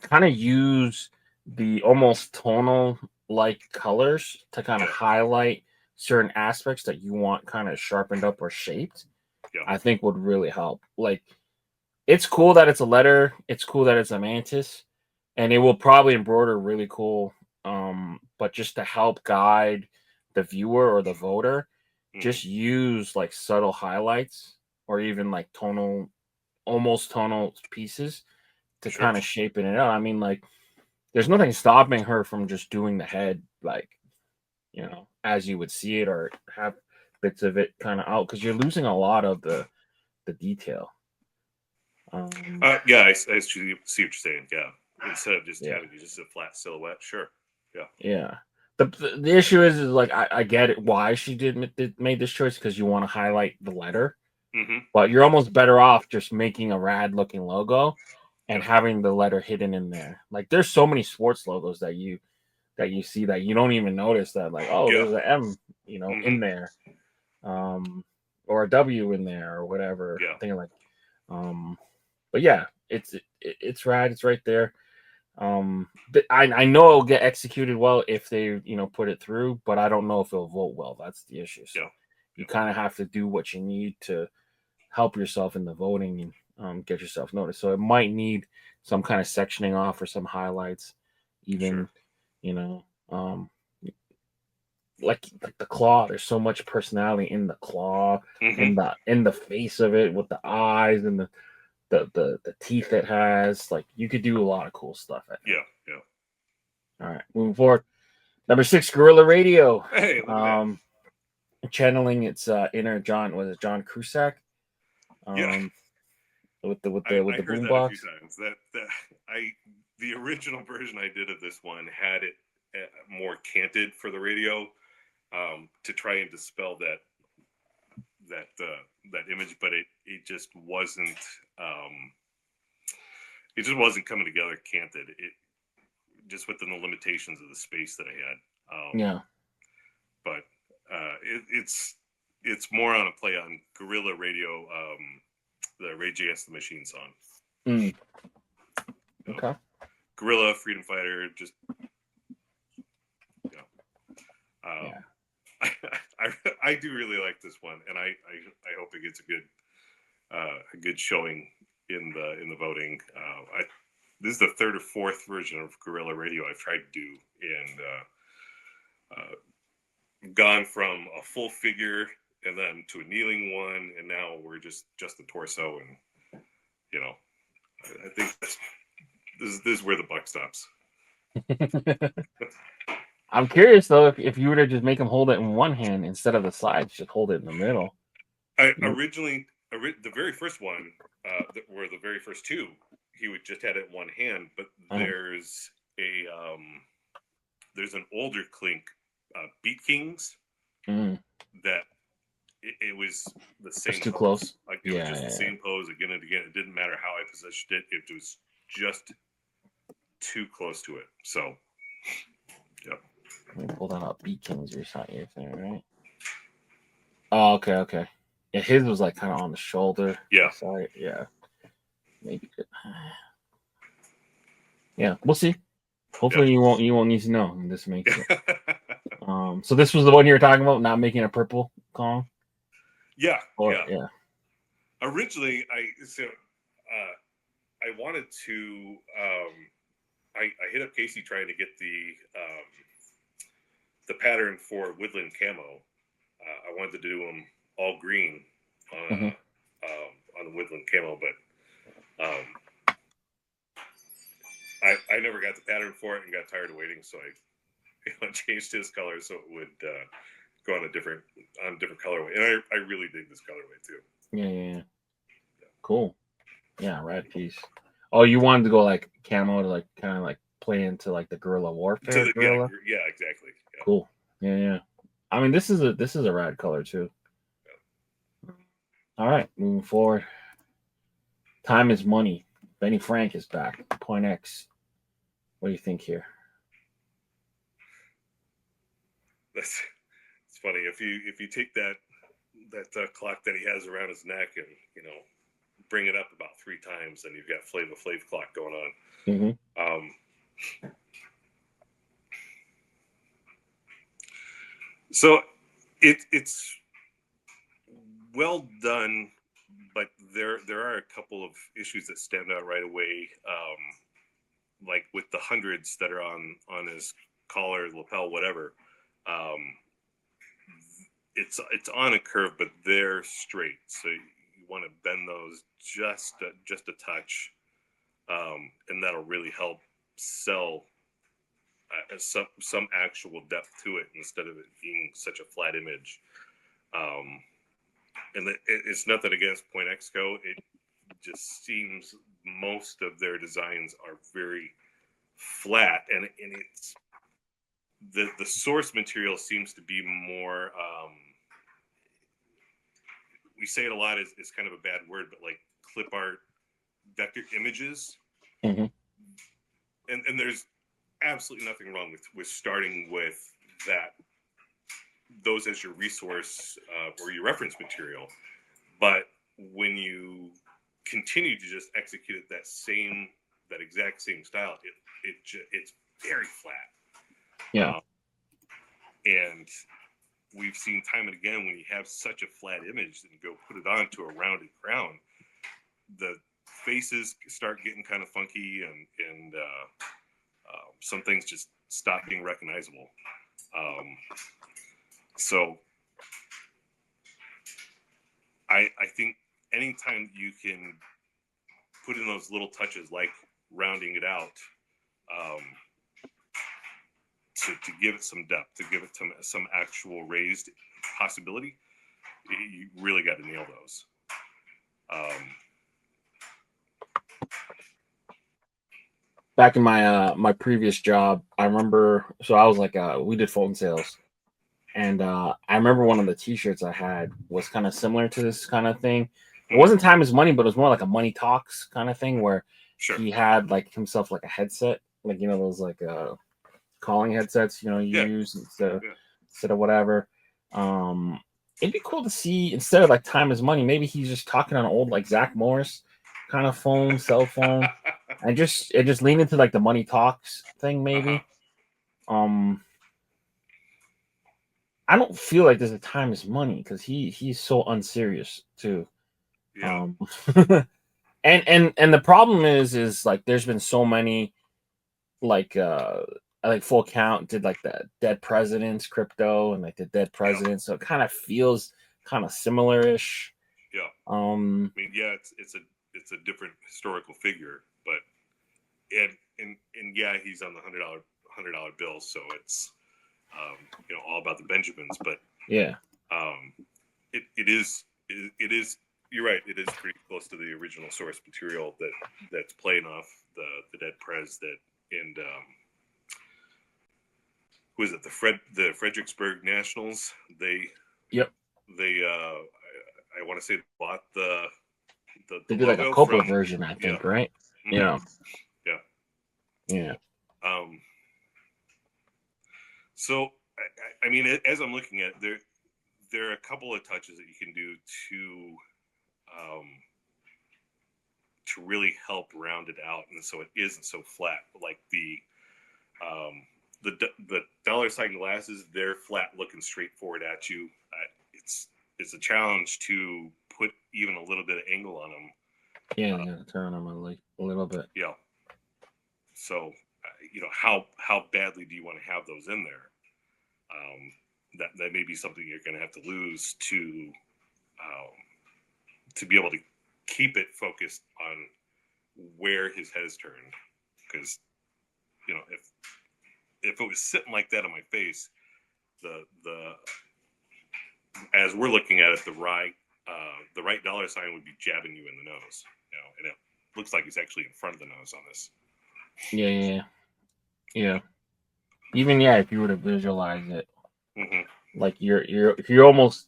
Kind of use the almost tonal like colors to kind of highlight certain aspects that you want kind of sharpened up or shaped.
Yeah.
I think would really help. Like, it's cool that it's a letter. It's cool that it's a mantis, and it will probably embroider really cool. But just to help guide the viewer or the voter, just use like subtle highlights or even like almost tonal pieces to kind of shape it out. I mean, like, there's nothing stopping her from just doing the head, like, as you would see it, or have bits of it kind of out, because you're losing a lot of the detail.
Yeah, I see what you're saying. Yeah, instead of just having just a flat silhouette, sure. Yeah.
Yeah. The issue is like I get it why she made this choice, because you want to highlight the letter, but you're almost better off just making a rad looking logo and having the letter hidden in there. Like, there's so many sports logos that you see that you don't even notice that, like, oh, there's an M, in there, or a W in there or whatever. Thing like, but yeah, it's rad. It's right there. But I know it'll get executed well if they put it through, but I don't know if it'll vote well. That's the issue. So you kind of have to do what you need to help yourself in the voting and get yourself noticed. So it might need some kind of sectioning off or some highlights, even like the claw. There's so much personality in the claw, in the face of it, with the eyes and the teeth it has. Like, you could do a lot of cool stuff.
Yeah.
All right, moving forward. Number 6, Guerrilla Radio.
Hey,
channeling its inner John. Was it John Cusack? With the boombox.
The original version I did of this one had it more canted for the radio, to try and dispel that image, but it just wasn't coming together canted. It just within the limitations of the space that I had. But it's more on a play on Guerrilla Radio, the Rage Against the Machine song.
Okay.
Guerrilla, freedom fighter, just I do really like this one, and I hope it gets a good showing in the voting. This is the third or fourth version of Guerrilla Radio I've tried to do, and gone from a full figure and then to a kneeling one, and now we're just the torso, and I think this is where the buck stops.
I'm curious though if you were to just make him hold it in one hand instead of the sides, just hold it in the middle.
Originally, the very first one, were the very first two, he would just had it in one hand. But there's an older Clink, Beat Kings, that it was the same.
It's too close.
Like, it was just the same pose again and again. It didn't matter how I positioned it; it was just too close to it. So,
let me pull that up. Beat Kings, you're saying, right? Oh, okay. Yeah, his was like kind of on the shoulder.
Yeah.
Sorry. Yeah. Maybe. Yeah, we'll see. Hopefully you won't need to know. And this makes it. So this was the one you were talking about, not making a purple Kong?
Yeah.
Yeah.
Originally, I wanted to. I hit up Casey trying to get the pattern for Woodland Camo. I wanted to do them all green on the Woodland Camo, but I never got the pattern for it and got tired of waiting, so I changed his color so it would go on a different colorway. And I really dig this colorway too.
Yeah. Cool. Yeah, rad piece. Oh, you wanted to go like camo to like kind of like play into like the guerrilla warfare guerrilla.
Yeah, exactly. Yeah.
Cool. Yeah, yeah. I mean, this is a rad color too. All right, moving forward. Time is money. Benny Frank is back. Point X. What do you think here?
That's it's funny if you take that clock that he has around his neck and bring it up about 3 times, then you've got Flava Flav clock going on.
Mm-hmm.
So it's well done, but there are a couple of issues that stand out right away, like with the hundreds that are on his collar, lapel, whatever. It's on a curve, but they're straight, so you want to bend those just a touch, and that'll really help sell some actual depth to it instead of it being such a flat image. And it's nothing against Point Exco. It just seems most of their designs are very flat, and it's the source material seems to be more. We say it a lot is kind of a bad word, but like clip art vector images.
Mm-hmm.
And there's absolutely nothing wrong with starting with those as your resource or your reference material. But when you continue to just execute it that exact same style, it's very flat.
Yeah.
And we've seen time and again when you have such a flat image and go put it onto a rounded crown, the faces start getting kind of funky, and some things just stop being recognizable. So I think anytime you can put in those little touches like rounding it out, to give it some depth, to give it some actual raised possibility, you really got to nail those.
Back in my previous job, I remember. So I was like, we did phone sales, and I remember one of the T-shirts I had was kind of similar to this kind of thing. It wasn't Time is Money, but it was more like a Money Talks kind of thing where he had like himself like a headset, like those like calling headsets, you use instead of whatever. It'd be cool to see instead of like Time is Money, maybe he's just talking on old like Zach Morris kind of cell phone, and just lean into like the Money Talks thing maybe. I don't feel like there's a Time is Money because he's so unserious too.
Yeah.
And the problem is like there's been so many like Full Count did like the Dead Presidents crypto and like the Dead Presidents, so it kind of feels kind of similar-ish.
Yeah. I mean, yeah, it's a different historical figure, but and yeah, he's on the $100 bill, so it's all about the Benjamins, but
yeah,
it is you're right, it is pretty close to the original source material that's playing off the Dead Prez and who is it, the Fredericksburg Nationals, they I want to say bought the
they did like a Copa version, I think, right?
Mm-hmm.
Yeah.
So I mean, as I'm looking at it, there are a couple of touches that you can do to really help round it out, and so it isn't so flat. Like the $sign glasses, they're flat, looking straight forward at you. It's a challenge to put even a little bit of angle on them.
Yeah, turn them a little bit.
Yeah. So, how badly do you want to have those in there? That may be something you're going to have to lose to be able to keep it focused on where his head is turned. Because, if it was sitting like that on my face, the as we're looking at it, the right $sign would be jabbing you in the nose, and looks like he's actually in front of the nose on this.
Yeah. Even if you were to visualize it, like he's almost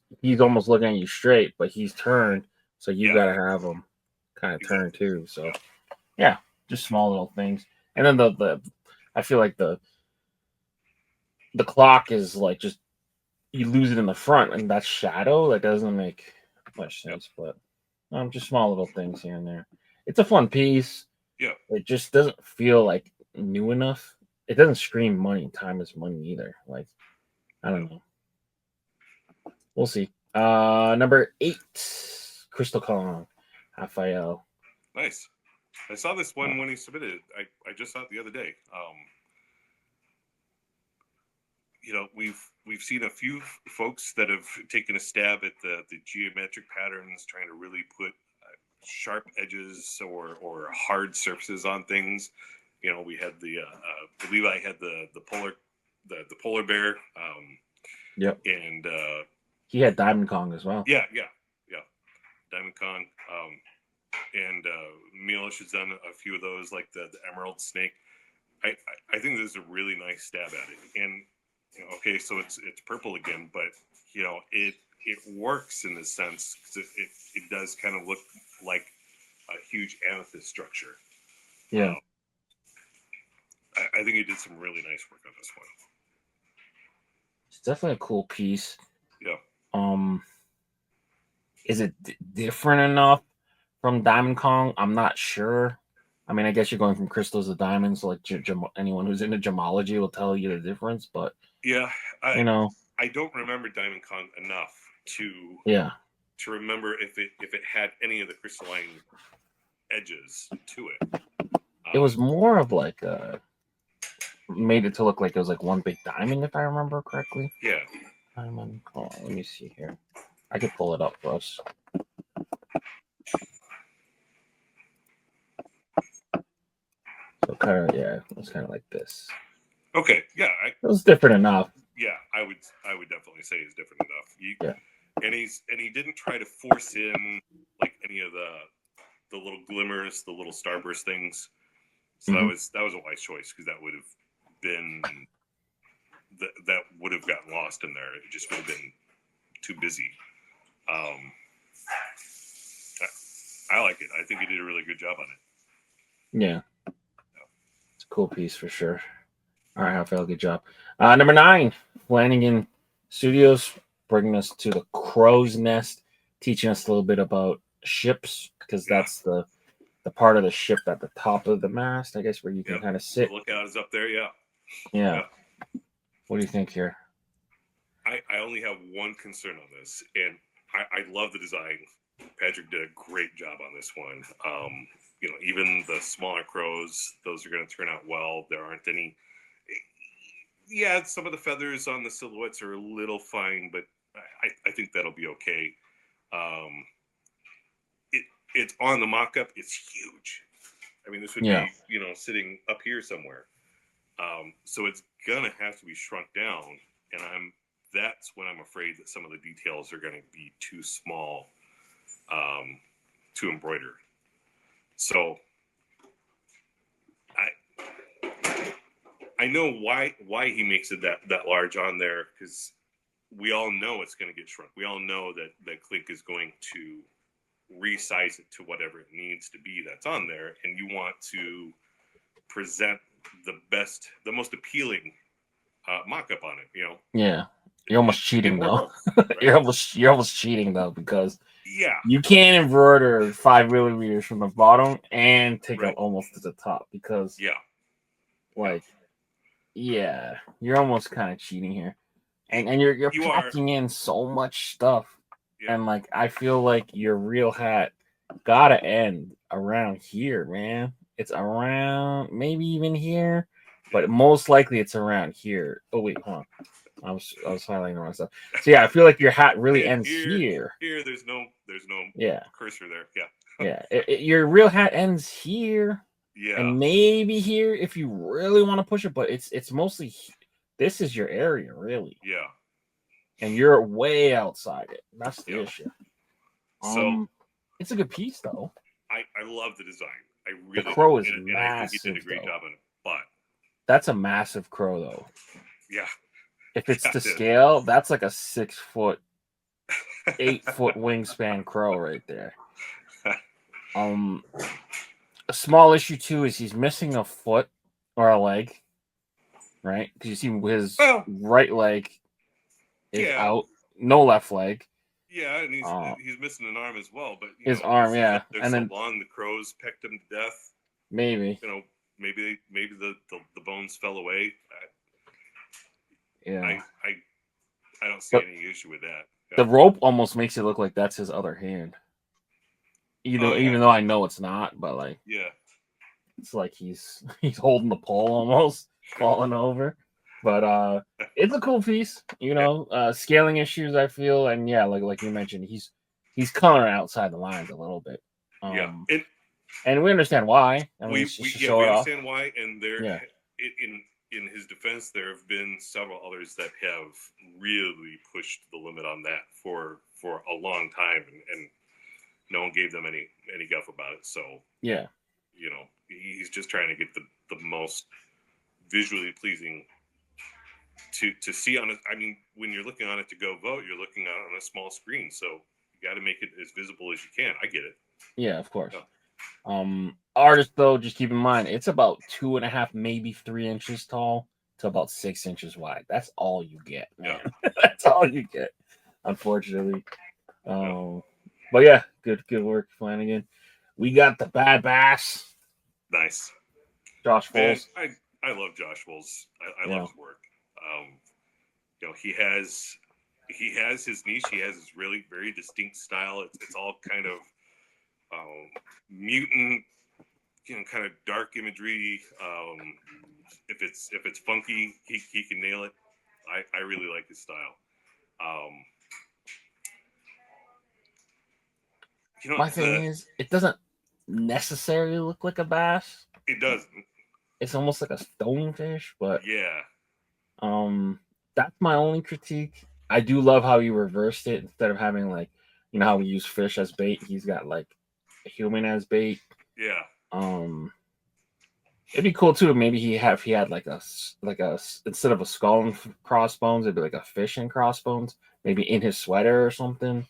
looking at you straight, but he's turned, so you gotta have him kind of turn too. So yeah, just small little things. And then the I feel like the clock is like just you lose it in the front, and that shadow that doesn't make much sense. But just small little things here and there. It's a fun piece.
Yeah,
it just doesn't feel like new enough. It doesn't scream money. Time is money either. Like I don't know. We'll see. Number 8, Crystal Kong, Raphael.
Nice. I saw this one when he submitted it. I just saw it the other day. We've seen a few folks that have taken a stab at the geometric patterns, trying to really put sharp edges or hard surfaces on things. We had Levi had the polar bear.
Yep.
And
he had Diamond Kong as well.
Yeah. Diamond Kong. And Milos has done a few of those, like the Emerald Snake. I think this is a really nice stab at it. And okay, so it's purple again, but it works in this sense because it does kind of look like a huge amethyst structure.
Yeah.
I think he did some really nice work on this one.
It's definitely a cool piece.
Yeah.
Is it different enough from Diamond Kong? I'm not sure. I mean, I guess you're going from crystals to diamonds. So like anyone who's into gemology will tell you the difference. But
yeah, I don't remember Diamond Kong enough to remember if it had any of the crystalline edges to it.
It was more of like made it to look like it was like one big diamond, if I remember correctly.
Yeah.
Diamond Kong. Let me see here. I could pull it up for us. So it's kind of like this.
Okay, yeah,
it was different enough.
Yeah, I would definitely say it's different enough. And he didn't try to force in like any of the little glimmers, the little starburst things. So that was a wise choice, because that would have been that would have gotten lost in there. It just would have been too busy. I like it. I think he did a really good job on it.
Yeah. It's a cool piece for sure. All right, Raphael, good job. Number 9, Flanagan Studios, bringing us to the Crow's Nest, teaching us a little bit about ships, because that's the part of the ship at the top of the mast, I guess, where you can kind of sit.
The lookout is up there,
yeah. What do you think here?
I only have one concern on this, and I love the design. Patrick did a great job on this one. Even the smaller crows, those are going to turn out well. There aren't any. Yeah, some of the feathers on the silhouettes are a little fine, but I think that'll be okay. It's on the mock-up. It's huge. I mean, this would be sitting up here somewhere. So it's gonna have to be shrunk down, and that's when I'm afraid that some of the details are going to be too small to embroider. So I know why he makes it that large on there, because we all know it's going to get shrunk. We all know that Clink is going to resize it to whatever it needs to be that's on there, and you want to present the most appealing mock-up on it.
Yeah, you're almost cheating though. Right? you're almost cheating though, because you can't embroider 5 millimeters from the bottom and take it almost to the top, because you're almost kind of cheating here, and you're packing in so much stuff, and like I feel like your real hat gotta end around here, man. It's around maybe even here, but most likely it's around here. Oh wait, hold on. I was highlighting the wrong stuff. So I feel like your hat really ends here.
Here, there's no cursor there.
Your real hat ends here.
Yeah.
And maybe here if you really want to push it, but it's mostly this is your area, really.
Yeah.
And you're way outside it. That's the issue. So it's a good piece though.
I love the design. I really
the crow
do.
is
And
massive.
I think he did a great job on it. But
that's a massive crow, though.
Yeah.
If it's to scale, that's like a 6 foot, 8 foot wingspan crow right there. A small issue too is he's missing a foot or a leg, right? Because you see his right leg is out, no left leg.
Yeah, and he's missing an arm as well. But
his arm,
they're so long, the crows pecked him to death.
Maybe
maybe the bones fell away.
Yeah,
I don't see any issue with that. Yeah.
The rope almost makes it look like that's his other hand. Even though I know it's not, but like, it's like he's holding the pole almost, falling over. But it's a cool piece, scaling issues, I feel, and like you mentioned, he's coloring outside the lines a little bit. And we understand why. I mean, we
understand why, and there in his defense, there have been several others that have really pushed the limit on that for a long time, and no one gave them any guff about it. So he's just trying to get the most visually pleasing to see on it. I mean, when you're looking on it to go vote, you're looking on a small screen, so you got to make it as visible as you can. I get it.
Yeah, of course. Artist, though, just keep in mind it's about 2.5, maybe 3 inches tall to about 6 inches wide. That's all you get, man. That's all you get, unfortunately. But yeah, good work, Flanagan. We got the Bad Bass.
Nice.
Josh Foles.
I love Josh Foles. I love his work. He has his niche. He has his really very distinct style. It's all kind of mutant, kind of dark imagery. If it's funky, he can nail it. I really like his style.
My thing is, it doesn't necessarily look like a bass.
It doesn't.
It's almost like a stonefish, but that's my only critique. I do love how you reversed it. Instead of having like, how we use fish as bait, he's got like a human as bait. It'd be cool too. Maybe he had like a instead of a skull and crossbones, it'd be like a fish and crossbones. Maybe in his sweater or something.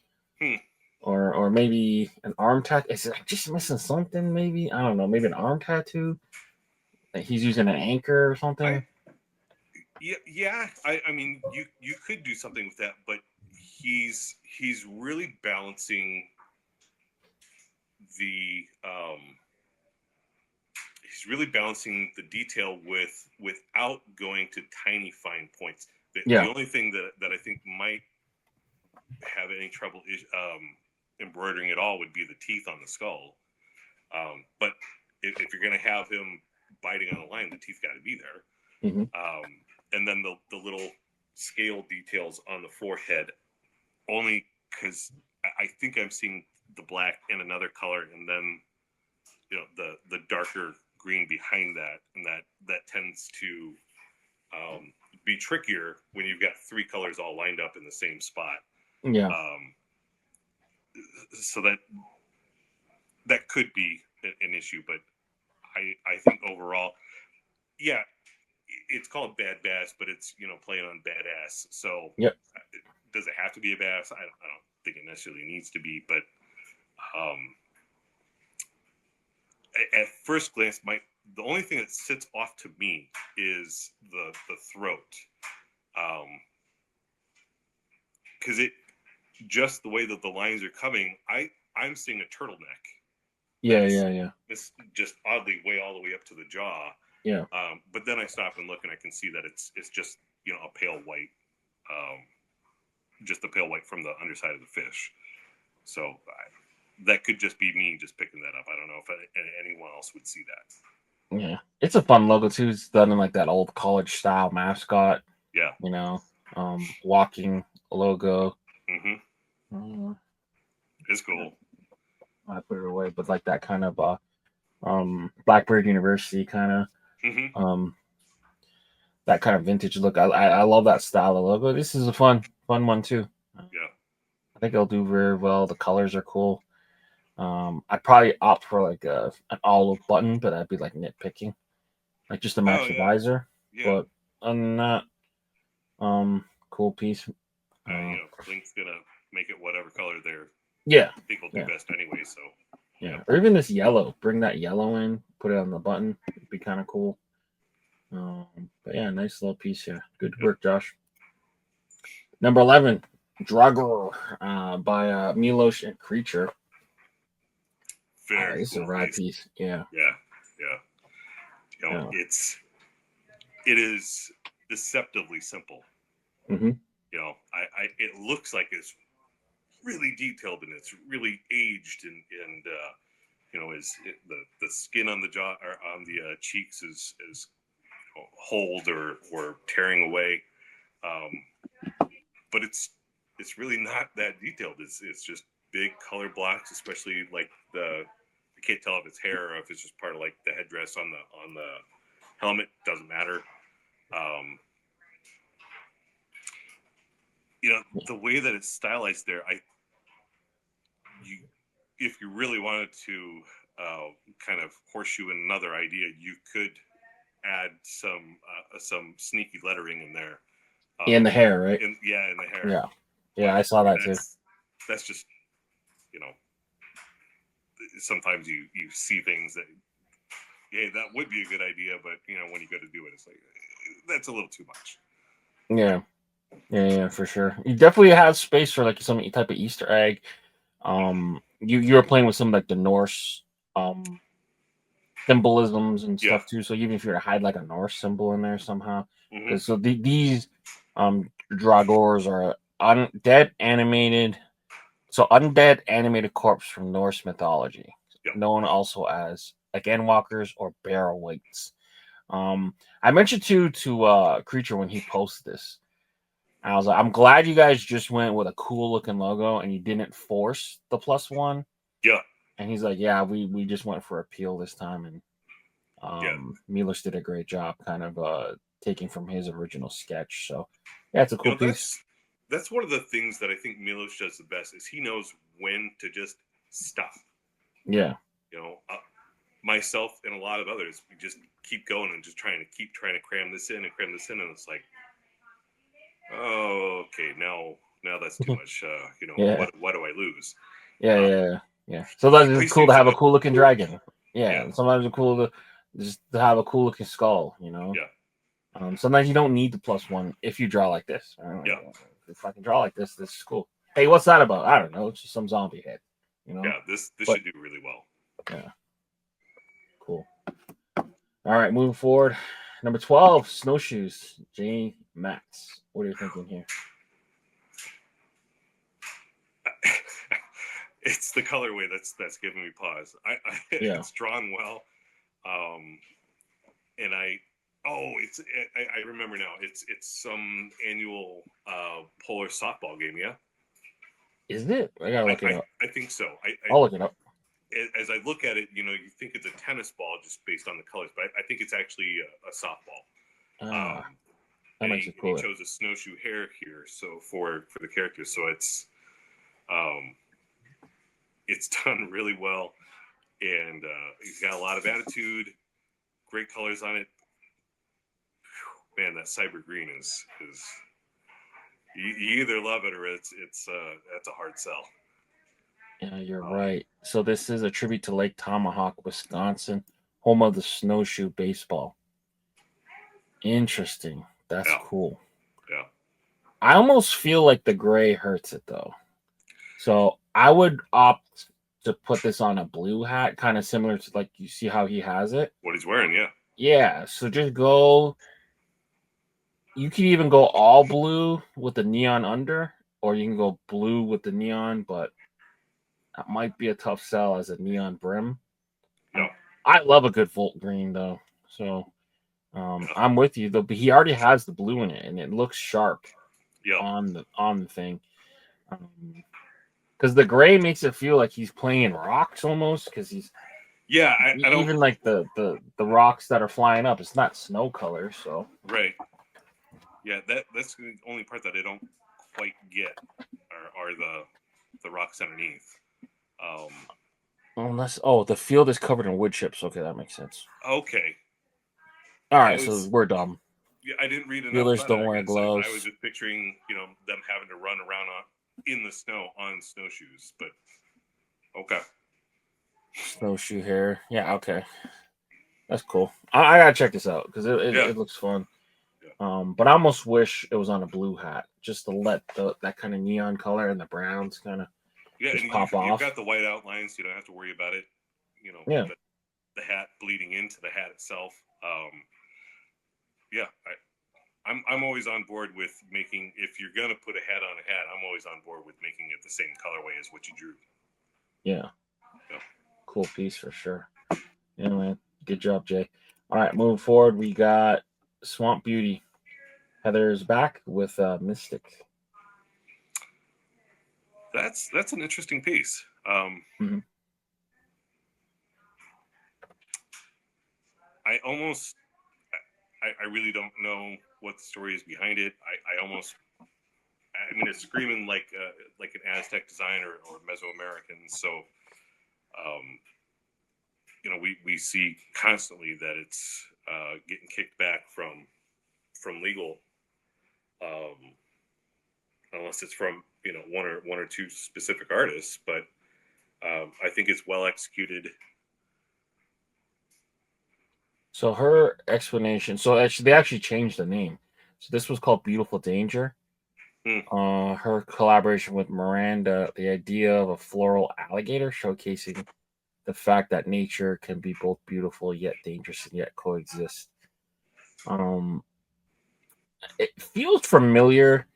Or maybe an arm tattoo. Is it just missing something? Maybe, I don't know. Maybe an arm tattoo. Like he's using an anchor or something.
I mean, you could do something with that, but he's really balancing the detail without going to tiny fine points. The only thing that I think might have any trouble is embroidering it all would be the teeth on the skull. But if you're going to have him biting on a line, the teeth got to be there. And then the little scale details on the forehead, only because I think I'm seeing the black in another color, and then the darker green behind that, and that tends to be trickier when you've got 3 colors all lined up in the same spot. So that could be an issue, but I think overall, it's called Bad Bass, but it's playing on badass. So does it have to be a bass? I don't think it necessarily needs to be, but at first glance, the only thing that sits off to me is the throat, because it just the way that the lines are coming, I'm seeing a turtleneck. It's just oddly way all the way up to the jaw. But then I stop and look, and I can see that it's just a pale white, just a pale white from the underside of the fish. So that could just be me just picking that up. I don't know if anyone else would see that.
Yeah, it's a fun logo too. It's done in like that old college style mascot. Walking logo.
It's cool.
I put it away, but like that kind of Blackbird University kind of that kind of vintage look. I love that style of logo. This is a fun one too. I think it'll do very well. The colors are cool. I'd probably opt for like an olive button, but that'd be like nitpicking, like just to match
Oh
the
yeah,
visor.
yeah.
But other than that, cool piece.
Clink's gonna make it whatever color they
Yeah,
think will do
yeah,
best anyway. So
yeah. Or even this yellow. Bring that yellow in, put it on the button. It'd be kind of cool. But yeah, nice little piece here. Good work, Josh. Number 11, Draugr by Milos and Creature.
very
This is a
cool
rad
piece.
piece. Yeah.
Yeah. It is deceptively simple.
Mm-hmm.
It looks like it's really detailed and it's really aged and the skin on the jaw or on the cheeks is hold or tearing away, but it's really not that detailed. It's just big color blocks, especially like I can't tell if it's hair or if it's just part of like the headdress on the helmet. Doesn't matter. The way that it's stylized there, if you really wanted to kind of horseshoe another idea, you could add some sneaky lettering in there.
In the hair, right?
In the hair.
Yeah. Yeah, I saw that too.
That's just, sometimes you see things that, yeah, that would be a good idea, but when you go to do it, it's like that's a little too much.
Yeah, for sure. You definitely have space for like some type of Easter egg. You were playing with some like the Norse symbolisms and stuff too. So even if you were to hide like a Norse symbol in there somehow, because these Draugrs are undead animated corpse from Norse mythology, known also as like endwalkers or barrel weights. I mentioned to Creature when he posted this. I was like, I'm glad you guys just went with a cool looking logo and you didn't force the +1.
Yeah.
And he's like, yeah, we just went for appeal this time, and Milos did a great job, kind of taking from his original sketch. So yeah, it's a cool piece.
That's one of the things that I think Milos does the best is he knows when to just stop.
Yeah.
Myself and a lot of others, we just keep going and just trying to cram this in, and it's like, oh, okay, now that's too much. What do I lose?
Yeah. So that's cool to have a cool looking dragon. Yeah. Sometimes it's cool to just to have a cool looking skull.
Yeah.
Sometimes you don't need the +1 if you draw like this. Right?
Yeah.
If I can draw like this is cool. Hey, what's that about? I don't know. It's just some zombie head.
Yeah. This should do really well.
Yeah. Cool. All right, moving forward. Number 12, snowshoes. J Max. What are you thinking here?
It's the colorway that's giving me pause. It's drawn well, and I remember now. It's some annual polar softball game. Yeah.
Is it? I gotta look it up.
I think so.
I'll look it up.
As I look at it, you think it's a tennis ball just based on the colors, but I think it's actually a softball.
That makes it cool.
He chose a snowshoe hair here, so for the characters, so it's done really well, and he's got a lot of attitude, great colors on it. Man, that cyber green is you either love it or it's that's a hard sell.
Yeah, you're right. So this is a tribute to Lake Tomahawk, Wisconsin, home of the snowshoe baseball. Interesting. That's cool.
Yeah.
I almost feel like the gray hurts it though. So I would opt to put this on a blue hat, kind of similar to like you see how he has it.
What he's wearing, yeah.
Yeah. So just go. You can even go all blue with the neon under, or you can go blue with the neon, but that might be a tough sell as a neon brim.
No.
I love a good Volt green though. So I'm with you though, but he already has the blue in it and it looks sharp on the thing. Because the gray makes it feel like he's playing rocks almost, because he's
I don't
even like the rocks that are flying up, it's not snow color, so
right. Yeah, that's the only part that I don't quite get are the rocks underneath.
Unless the field is covered in wood chips. Okay, that makes sense.
Okay.
All
I
right, so
was
we're dumb.
Yeah, I didn't read enough
Fielders
about it.
don't
I
wear
guess I was
gloves.
just picturing, them having to run around in the snow on snowshoes. But okay,
Snowshoe hair. Yeah, okay. That's cool. I gotta check this out because
yeah,
it looks fun.
yeah,
But I almost wish it was on a blue hat just to let that kind of neon color and the browns kind of
yeah.
just
And
pop
you've
off.
got the white outlines. You don't have to worry about it.
Yeah.
The hat bleeding into the hat itself. Yeah, I'm always on board with making. If you're gonna put a hat on a hat, I'm always on board with making it the same colorway as what you drew.
Yeah.
Yeah.
Cool piece for sure. Yeah, man. Good job, Jay. All right, moving forward, we got Swamp Beauty. Heather's back with Mystic.
That's an interesting piece.
Mm-hmm.
I almost, I really don't know what the story is behind it. I mean, it's screaming like an Aztec design or Mesoamerican. So, we see constantly that it's getting kicked back from legal, um, unless it's from one or two specific artists. But I think it's well executed.
So her explanation. So actually, they actually changed the name. So this was called Beautiful Danger.
Hmm.
Her collaboration with Miranda, the idea of a floral alligator showcasing the fact that nature can be both beautiful yet dangerous and yet coexist. Um, it feels familiar.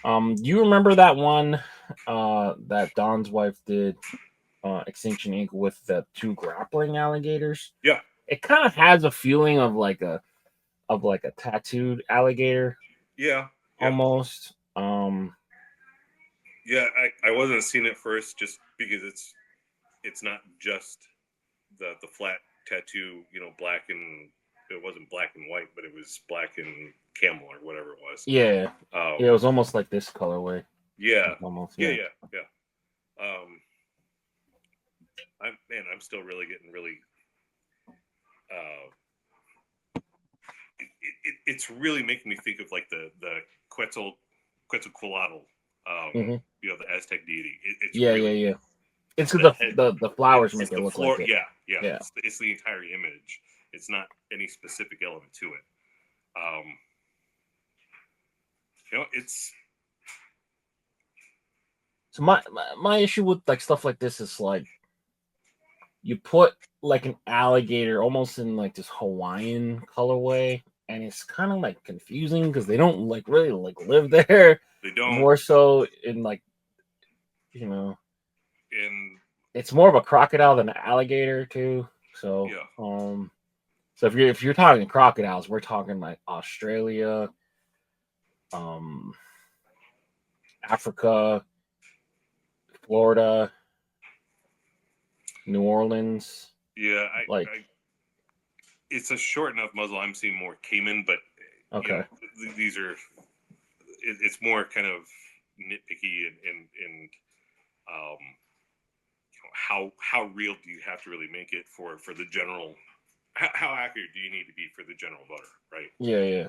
You remember that one that Don's wife did, Extinction Inc. with the two grappling alligators?
Yeah,
It kind of has a feeling of like a tattooed alligator
yeah, yeah,
almost.
yeah. I wasn't seeing it first just because it's not just the flat tattoo, black and it wasn't black and white, but it was black and camel or whatever it was.
Yeah, yeah, it was almost like this colorway.
Yeah,
Almost,
yeah,
yeah.
yeah, yeah. I'm still really getting really. Uh, it's really making me think of like the Quetzalcoatl,
Hmm.
the Aztec deity. It's
Yeah, yeah,
really
yeah. It's
the
because
head.
the flowers
It's
make it
the
look
floor.
like it.
Yeah, yeah.
Yeah.
It's the entire image. It's not any specific element to it. Um, it's
So my issue with like stuff like this is like you put like an alligator almost in like this Hawaiian colorway, and it's kind of like confusing because they don't like really like live there.
they don't
More so in like you know,
in
it's more of a crocodile than an alligator too. So
yeah.
so if you're talking crocodiles, we're talking like Australia, um, Africa, Florida, New Orleans,
Yeah,
like
it's a short enough muzzle. I'm seeing more Cayman, but
okay,
these are. It's more kind of nitpicky and um, how real do you have to really make it for the general? How accurate do you need to be for the general voter, right?
yeah.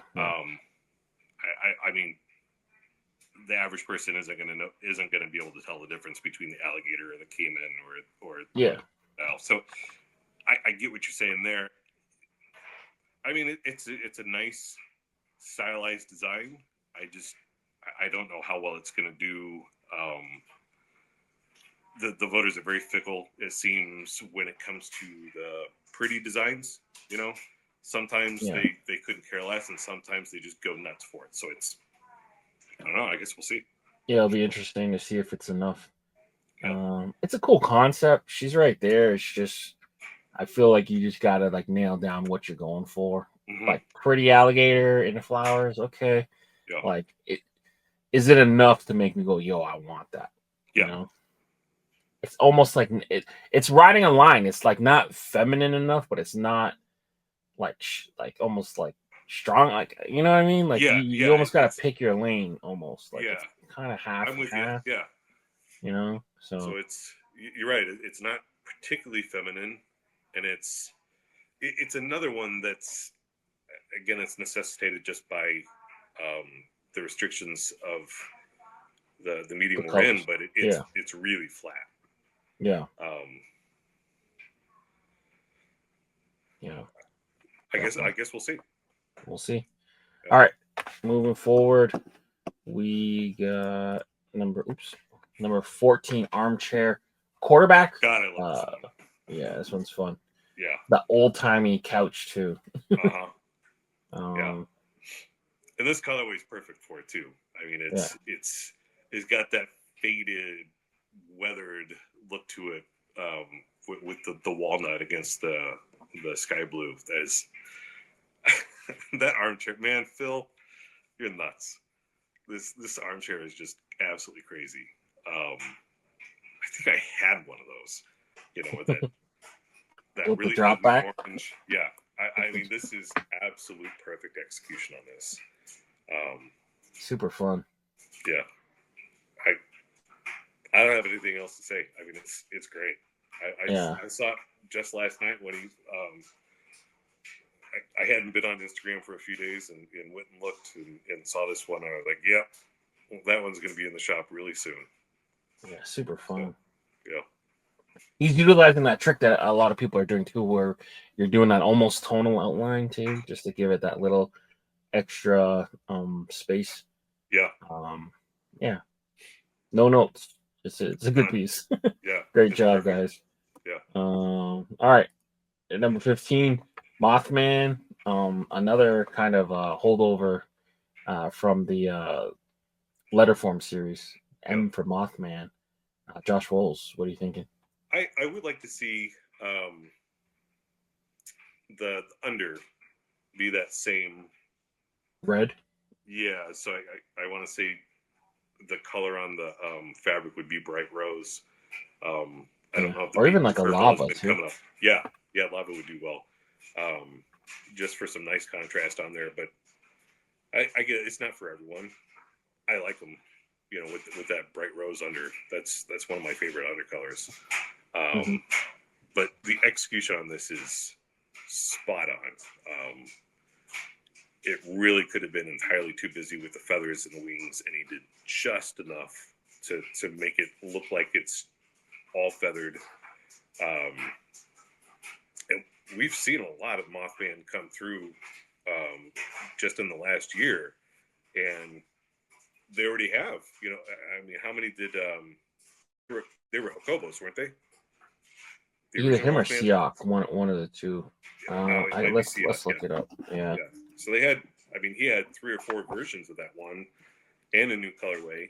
I mean, the average person isn't going to be able to tell the difference between the alligator and the caiman or
Yeah.
so I get what you're saying there. I mean, it's a nice stylized design. I don't know how well it's going to do. The voters are very fickle, it seems, when it comes to the pretty designs. Sometimes
Yeah.
they couldn't care less, and sometimes they just go nuts for it. So I don't know. I guess we'll see.
Yeah, it'll be interesting to see if it's enough.
Yeah.
It's a cool concept. She's right there. It's just I feel like you just gotta like nail down what you're going for.
Mm-hmm.
Like pretty alligator in the flowers, okay.
Yeah.
Like is it enough to make me go, yo, I want that?
Yeah.
It's almost like it's riding a line. It's like not feminine enough, but it's not like almost like strong. Like you know what I mean? Like
Yeah.
you almost gotta pick your lane. Almost like it's kind of half
I'm with
half.
you. Yeah.
So
So you're right. It's not particularly feminine, and it's another one that's, again, it's necessitated just by the restrictions of the medium we're in, but it's really flat.
Yeah.
I guess we'll see.
We'll see. Yeah. All right, moving forward, we got number 14, armchair quarterback.
God, I love this one.
Yeah, this one's fun.
Yeah,
the old timey couch too.
Yeah, and this colorway is perfect for it too. I mean, it's got that faded, weathered look to it, with the walnut against the sky blue. That is that armchair, man. Phil, you're nuts. This armchair is just absolutely crazy. I think I had one of those, with that really
drop back
orange. Yeah, I mean, this is absolute perfect execution on this.
Super fun.
Yeah, I don't have anything else to say. I mean, it's great. I saw it just last night when he. I hadn't been on Instagram for a few days and went and looked and saw this one. And I was like, yeah, that one's going to be in the shop really soon.
Yeah, super fun.
So, yeah.
He's utilizing that trick that a lot of people are doing too, where you're doing that almost tonal outline too, just to give it that little extra space.
Yeah.
Yeah. No notes. It's a good piece.
Yeah.
Great job, guys.
Yeah.
All right. At number 15, Mothman. Another kind of holdover from the Letterform series. M for Mothman. Josh Rolls, what are you thinking?
I would like to see the under be that same
red.
Yeah, so I want to say the color on the fabric would be bright rose. I don't know if
or even like a lava too.
Yeah, lava would do well, just for some nice contrast on there. But I get it. It's not for everyone. I like them, with that bright rose under. That's one of my favorite undercolors. But the execution on this is spot on. It really could have been entirely too busy with the feathers and the wings, and he did just enough to make it look like it's all feathered. And we've seen a lot of Mothman come through just in the last year, and they already have. I mean, how many did they were Hokobos, weren't they?
Either him or Siak, one of the two. Let's look it up. Yeah.
So they had, he had 3 or 4 versions of that one, and a new colorway.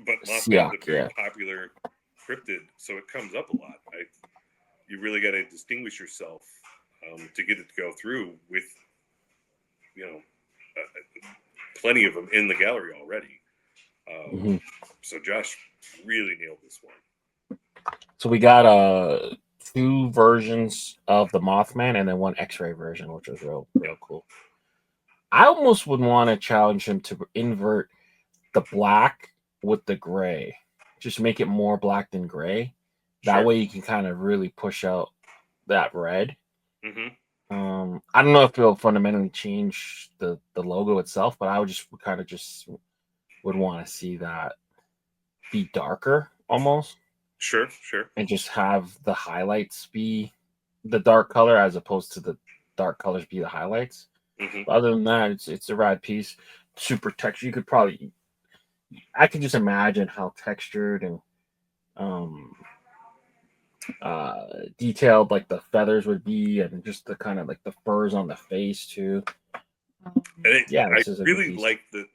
But Mothman is a very popular cryptid, so it comes up a lot. You really got to distinguish yourself to get it to go through with, plenty of them in the gallery already. So Josh really nailed this one.
So we got 2 versions of the Mothman and then 1 X-ray version, which was real cool. I almost would want to challenge him to invert the black with the gray. Just make it more black than gray. That way you can kind of really push out that red. I don't know if it'll fundamentally change the logo itself, but I would would want to see that be darker almost.
Sure.
And just have the highlights be the dark color as opposed to the dark colors be the highlights. Other than that, it's a rad piece. Super texture. You could probably, I can just imagine how textured and detailed like the feathers would be, and just the kind of like the furs on the face too.
I really like the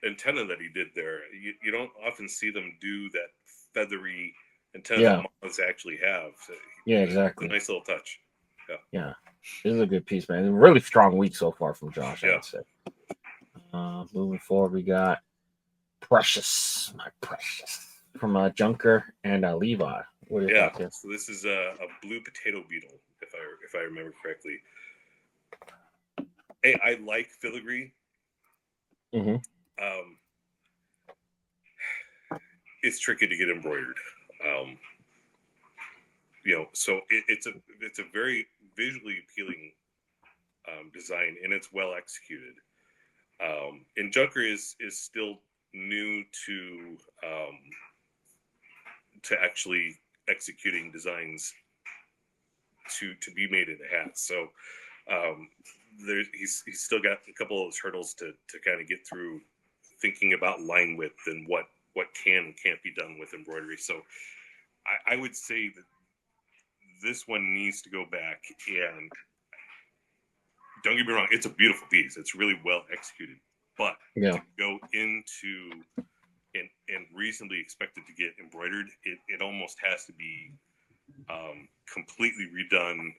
antenna that he did there. You don't often see them do that feathery antenna that moths actually have. So,
exactly.
It's a nice little touch.
Yeah. This is a good piece, man. A really strong week so far from Josh, I would say. Moving forward, we got Precious, my Precious, from Junker and Levi. What are your thoughts here?
So this is a blue potato beetle, if I remember correctly. Hey, I like filigree. it's tricky to get embroidered. So it's a very visually appealing design, and it's well executed. And Junker is still new to actually executing designs to be made into hats. So he's still got a couple of those hurdles to kind of get through, thinking about line width and what can and can't be done with embroidery. So I would say that this one needs to go back, and don't get me wrong, it's a beautiful piece. It's really well executed, but to go into and reasonably expect it to get embroidered, it almost has to be completely redone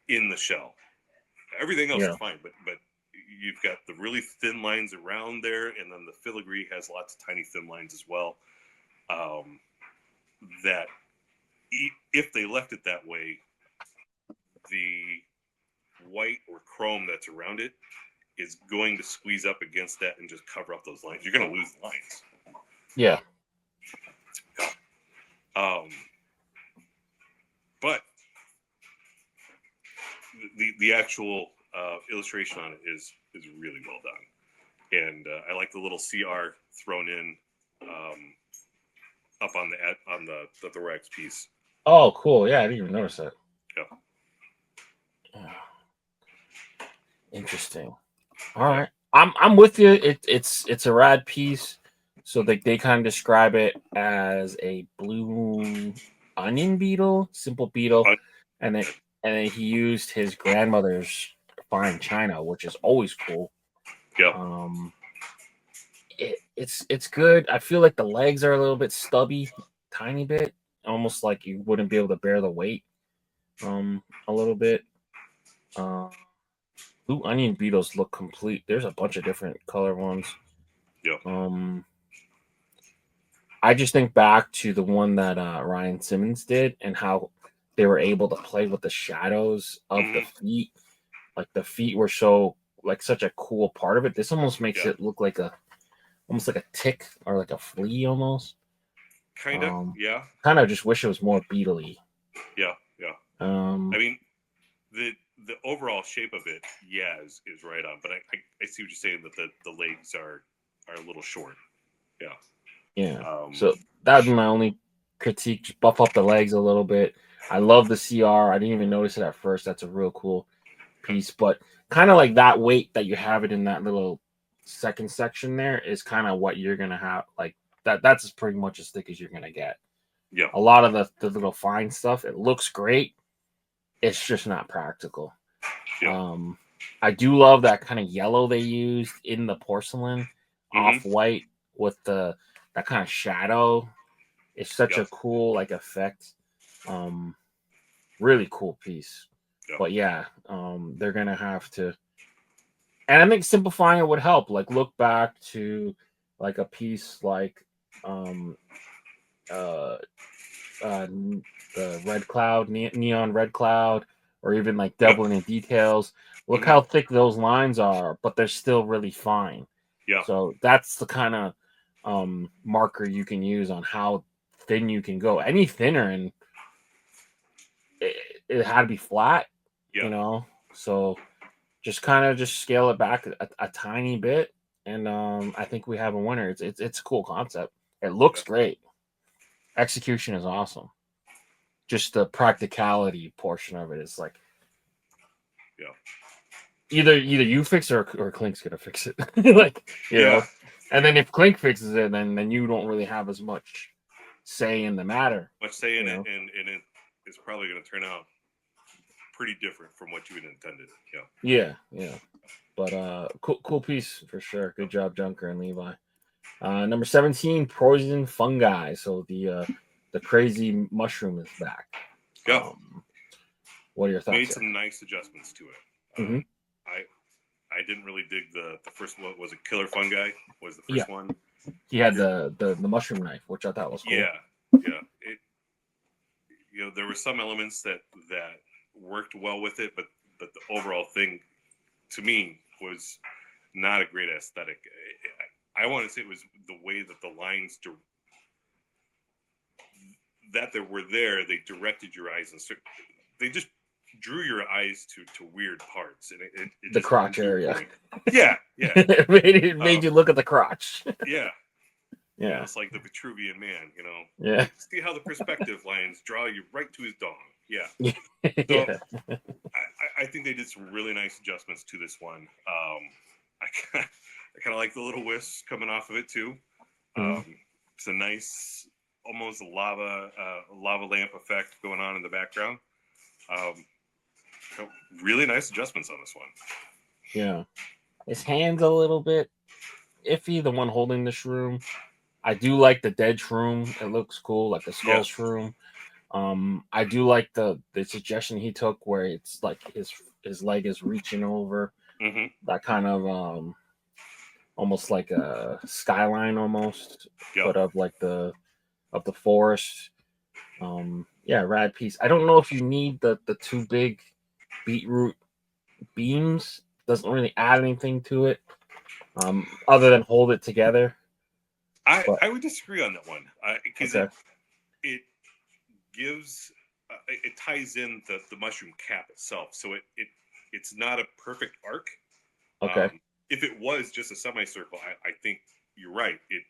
in the shell. Everything else is fine, but you've got the really thin lines around there, and then the filigree has lots of tiny thin lines as well. That if they left it that way, the white or chrome that's around it is going to squeeze up against that and just cover up those lines. You're going to lose the lines.
Yeah.
But the actual illustration on it is really well done, and I like the little CR thrown in up on the thorax piece.
Oh, cool! Yeah, I didn't even notice that.
Yeah.
Interesting. All right, I'm with you. It's a rad piece. So they kind of describe it as a blue onion beetle, simple beetle, and then he used his grandmother's fine china, which is always cool.
Yeah.
It's good. I feel like the legs are a little bit stubby, tiny bit, almost like you wouldn't be able to bear the weight. A little bit. Blue onion beetles look complete. There's a bunch of different color ones.
Yeah.
I just think back to the one that Ryan Simmons did and how they were able to play with the shadows of the feet. Like the feet were such a cool part of it. This almost makes it look like almost like a tick or like a flea almost.
Kind of, yeah.
Kind of just wish it was more beetly.
Yeah. I mean, the overall shape of it, is right on. But I see what you're saying, that the legs are a little short. Yeah.
Yeah. So that'd be my only critique. Just buff up the legs a little bit. I love the CR. I didn't even notice it at first. That's a real cool piece. But kind of like that weight that you have it in that little second section there is kind of what you're gonna have. Like that's pretty much as thick as you're gonna get.
Yeah.
A lot of the little fine stuff, it looks great. It's just not practical.
Yeah.
I do love that kind of yellow they used in the porcelain, off white with that kind of shadow. It's such a cool like effect. Really cool piece.
Yeah.
But yeah, they're gonna have to, and I think simplifying it would help. Like look back to like a piece like the Red Cloud, Neon Red Cloud, or even like Devil in Details. Look how thick those lines are, but they're still really fine.
Yeah.
So that's the kind of marker you can use on how thin you can go. Any thinner, and it had to be flat, So just kind of just scale it back a tiny bit, and I think we have a winner. It's a cool concept. It looks great. Execution is awesome. Just the practicality portion of it is like, either you fix it or Clink's gonna fix it. Like, you know. And then if Clink fixes it, then you don't really have as much say in the matter.
Much say in it, and it's probably going to turn out pretty different from what you had intended.
Yeah. But cool piece for sure. Good job, Junker and Levi. Number 17, Poison Fungi. So the crazy mushroom is back.
Yeah.
What are your thoughts?
Made some nice adjustments to it. I didn't really dig the first one. Was it Killer Fungi? Was the first one?
He had the mushroom knife, which I thought was cool.
Yeah. It, there were some elements that worked well with it, but the overall thing, to me, was not a great aesthetic. I want to say it was the way that the lines that were there, they directed your eyes and they just drew your eyes to weird parts, and it
the
just
crotch area.
Yeah.
it made you look at the crotch.
Yeah.
Yeah.
It's like the Vitruvian Man,
Yeah.
See how the perspective lines draw you right to his dong. Yeah.
Yeah.
So I think they did some really nice adjustments to this one. I kind of like the little wisps coming off of it too. It's a nice, almost lava lamp effect going on in the background. Really nice adjustments on this one.
Yeah. His hand's a little bit iffy, the one holding the shroom. I do like the dead shroom. It looks cool, like the skull shroom. I do like the suggestion he took where it's like his leg is reaching over. That kind of almost like a skyline almost, but of like the forest. Yeah, rad piece. I don't know if you need the two big beetroot beams. Doesn't really add anything to it, other than hold it together.
I would disagree on that one because it gives it ties in the mushroom cap itself, so it's not a perfect arc.
Okay.
If it was just a semicircle, I think you're right. It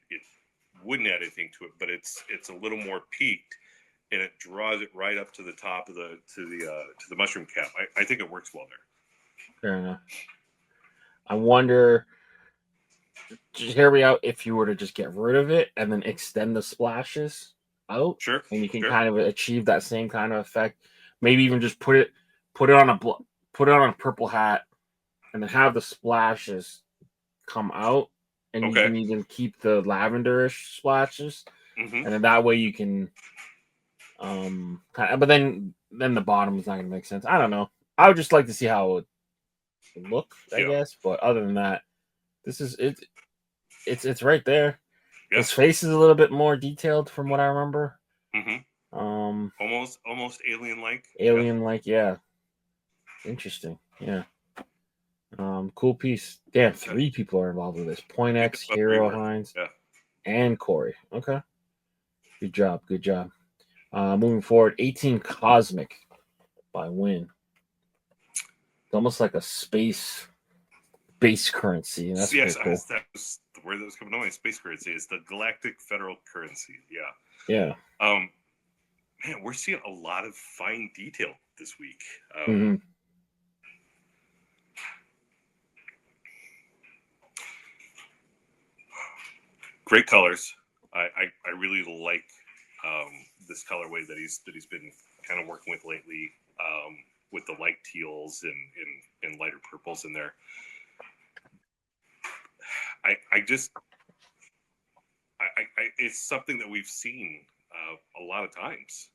wouldn't add anything to it, but it's a little more peaked, and it draws it right up to the top of the mushroom cap. I think it works well there.
Fair enough. I wonder, just hear me out, if you were to just get rid of it and then extend the splashes out,
sure,
and you can kind of achieve that same kind of effect. Maybe even just put it on a purple hat, and then have the splashes come out, and you can even keep the lavenderish splashes, and then that way you can, but then the bottom is not going to make sense. I don't know. I would just like to see how it would look, I guess. But other than that, this is it. It's right there. Yeah. His face is a little bit more detailed from what I remember.
Almost alien-like.
Alien-like, yeah. Interesting, yeah. Cool piece. Damn, 3 people are involved with this. Point X, Hero Hines, and Corey. Okay. Good job. Moving forward, 18 Cosmic by Win. It's almost like a space currency. That's
yes,
cool.
That was the word that was coming to mind. Space currency. It's the galactic federal currency.
Yeah.
Man, we're seeing a lot of fine detail this week. Great colors. I really like this colorway that he's been kind of working with lately, with the light teals and lighter purples in there. It's something that we've seen a lot of times.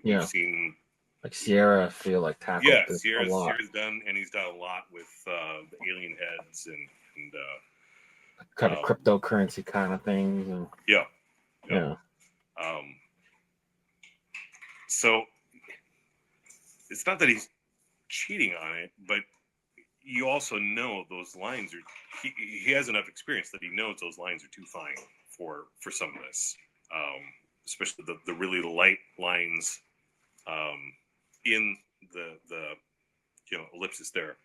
We've seen
like Sierra. I feel like tackled this a lot.
Sierra's done, and he's done a lot with the alien heads and
kind of cryptocurrency kind of things. And, yeah.
So it's not that he's cheating on it, but you also know those lines are. He has enough experience that he knows those lines are too fine for some of this, especially the really light lines in the ellipsis there.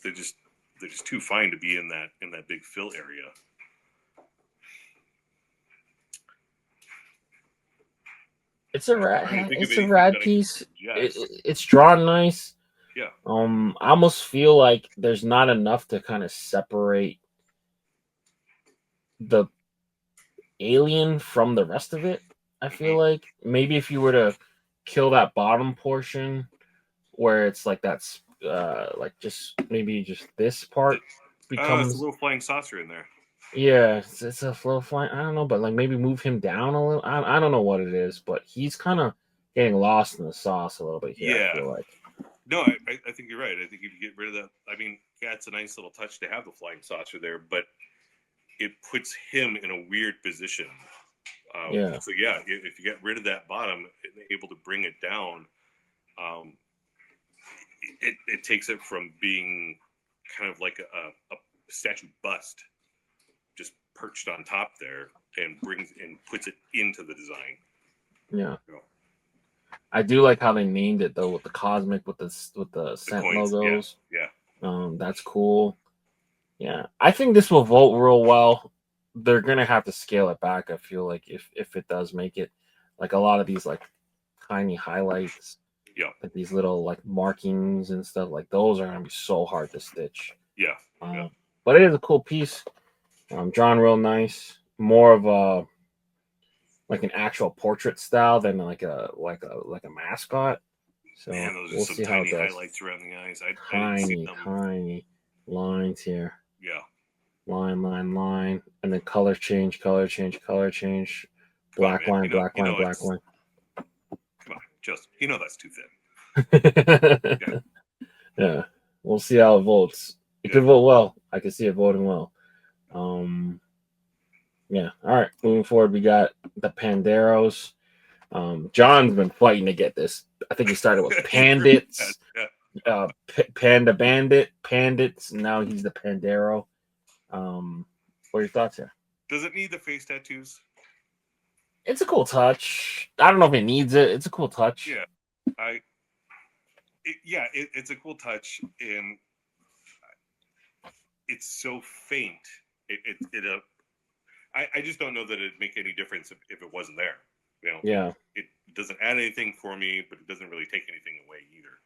They're just too fine to be in that big fill area.
It's a rad piece. It's drawn nice.
Yeah.
I almost feel like there's not enough to kind of separate the alien from the rest of it. I feel like maybe if you were to kill that bottom portion where it's like that's like just this part becomes
it's a little flying saucer in there.
Yeah, it's a flow flying. I don't know, but like maybe move him down a little. I don't know what it is, but he's kind of getting lost in the sauce a little bit here.
Yeah.
I feel like.
No, I think you're right. I think if you get rid of that, I mean, it's a nice little touch to have the flying saucer there, but it puts him in a weird position. So if you get rid of that bottom, able to bring it down, it takes it from being kind of like a statue bust, just perched on top there, and brings and puts it into the design.
Yeah.
You know,
I do like how they named it though, with the cosmic, with the scent
coins,
logos.
yeah.
That's cool. Yeah, I think this will vote real well. They're gonna have to scale it back. I feel like if it does make it, like a lot of these like tiny highlights,
Yeah.
like these little like markings and stuff, like those are gonna be so hard to stitch.
Yeah.
But it is a cool piece. Drawn real nice. More of a like an actual portrait style than like a mascot. So
Man, those are
we'll
some
see how it
tiny
does.
highlights around the eyes. I didn't see them.
Tiny lines here.
Yeah.
Line, and then color change. Black line.
Come on, just that's too
thin.
Yeah.
Yeah. We'll see how it votes. It could vote well. I can see it voting well. Yeah. All right. Moving forward, we got the Panderos. John's been fighting to get this. I think he started with Pandits, Panda Bandit, Pandits. Now he's the Pandero. What are your thoughts here?
Does it need the face tattoos?
It's a cool touch. I don't know if it needs it. It's a cool touch.
Yeah, it's a cool touch, and it's so faint. I just don't know that it'd make any difference if it wasn't there.
Yeah.
It doesn't add anything for me, but it doesn't really take anything away either.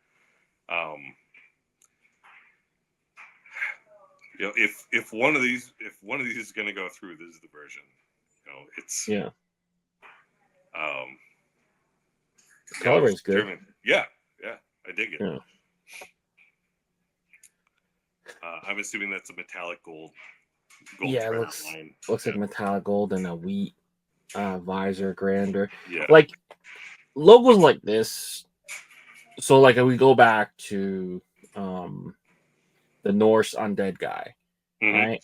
If one of these is going to go through, this is the version. It's
the color is good.
German. Yeah, I dig it.
Yeah.
I'm assuming that's a metallic gold.
Yeah, it looks like metallic gold and a wheat visor grander.
Yeah.
Like logos like this. So like if we go back to the Norse undead guy, right?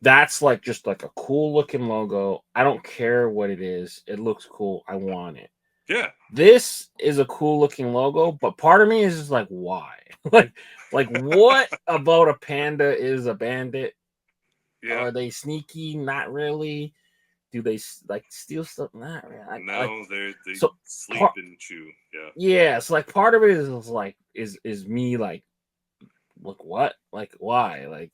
That's like just like a cool looking logo. I don't care what it is. It looks cool. I want it.
Yeah.
This is a cool looking logo, but part of me is just like, why? like what about a panda is a bandit?
Yeah.
Are they sneaky? Not really. Do they like steal stuff? Not really.
No, they sleep and chew. Yeah.
Yeah. So like part of it is like is me like what? Like why? Like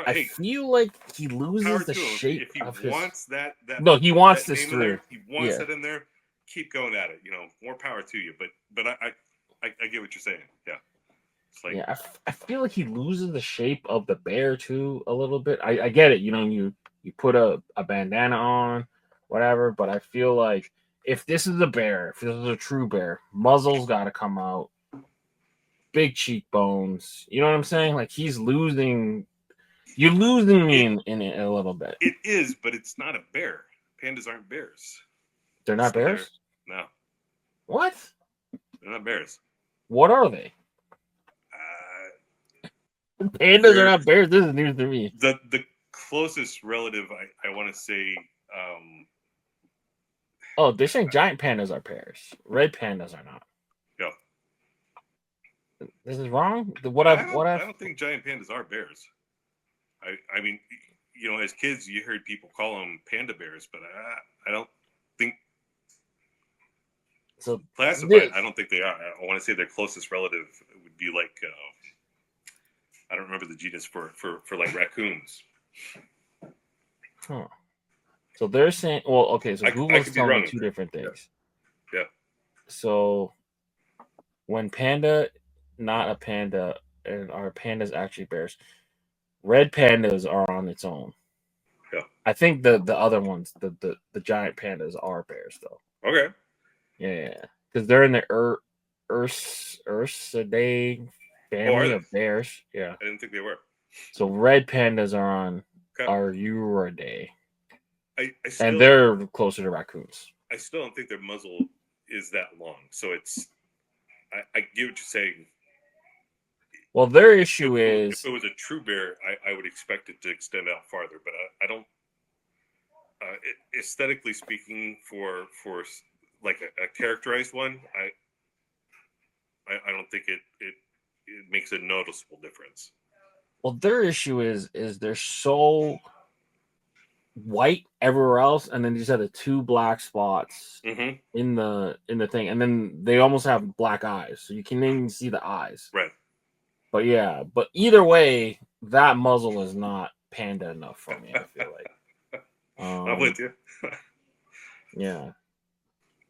I feel like he loses the shape of his.
Wants that
no, he wants this through.
He wants it in there. Keep going at it. More power to you. But I get what you're saying. Yeah.
It's like, I feel like he loses the shape of the bear too a little bit. I get it. You put a bandana on, whatever. But I feel like if this is a bear, if this is a true bear, muzzle's got to come out. Big cheekbones. You know what I'm saying? Like he's losing. You're losing me in it a little bit.
It is, but it's not a bear. Pandas aren't bears.
They're not bears?
No.
What?
They're not bears.
What are they? Pandas are not bears. This is news to me.
The closest relative, I want to say.
Oh, they're saying giant pandas are bears. Red pandas are not.
Yeah.
This is wrong.
I don't think giant pandas are bears. I mean, as kids, you heard people call them panda bears, but I don't think.
So
classified, I don't think they are. I want to say their closest relative would be like, I don't remember the genus for like raccoons.
Huh. So they're saying, well, okay, so Google's telling me two different things.
Yeah.
So when panda, not a panda, and are pandas actually bears? Red pandas are on its own.
Yeah.
I think the other ones, the giant pandas are bears though.
Okay.
Yeah, because they're in the Ursidae family of bears. Yeah.
I didn't think they were.
So red pandas are on Uridae.
And
they're closer to raccoons.
I still don't think their muzzle is that long. So it's I get what you're saying.
Well, their issue is
if it was a true bear, I would expect it to extend out farther, but I don't. Aesthetically speaking, for like a characterized one, I don't think it makes a noticeable difference.
Well, their issue is they're so white everywhere else, and then you just have the 2 black spots
Mm-hmm.
in the thing, and then they almost have black eyes, so you can even see the eyes.
Right.
But yeah, but either way, that muzzle is not panda enough for me, I feel like.
I'm with you.
Yeah.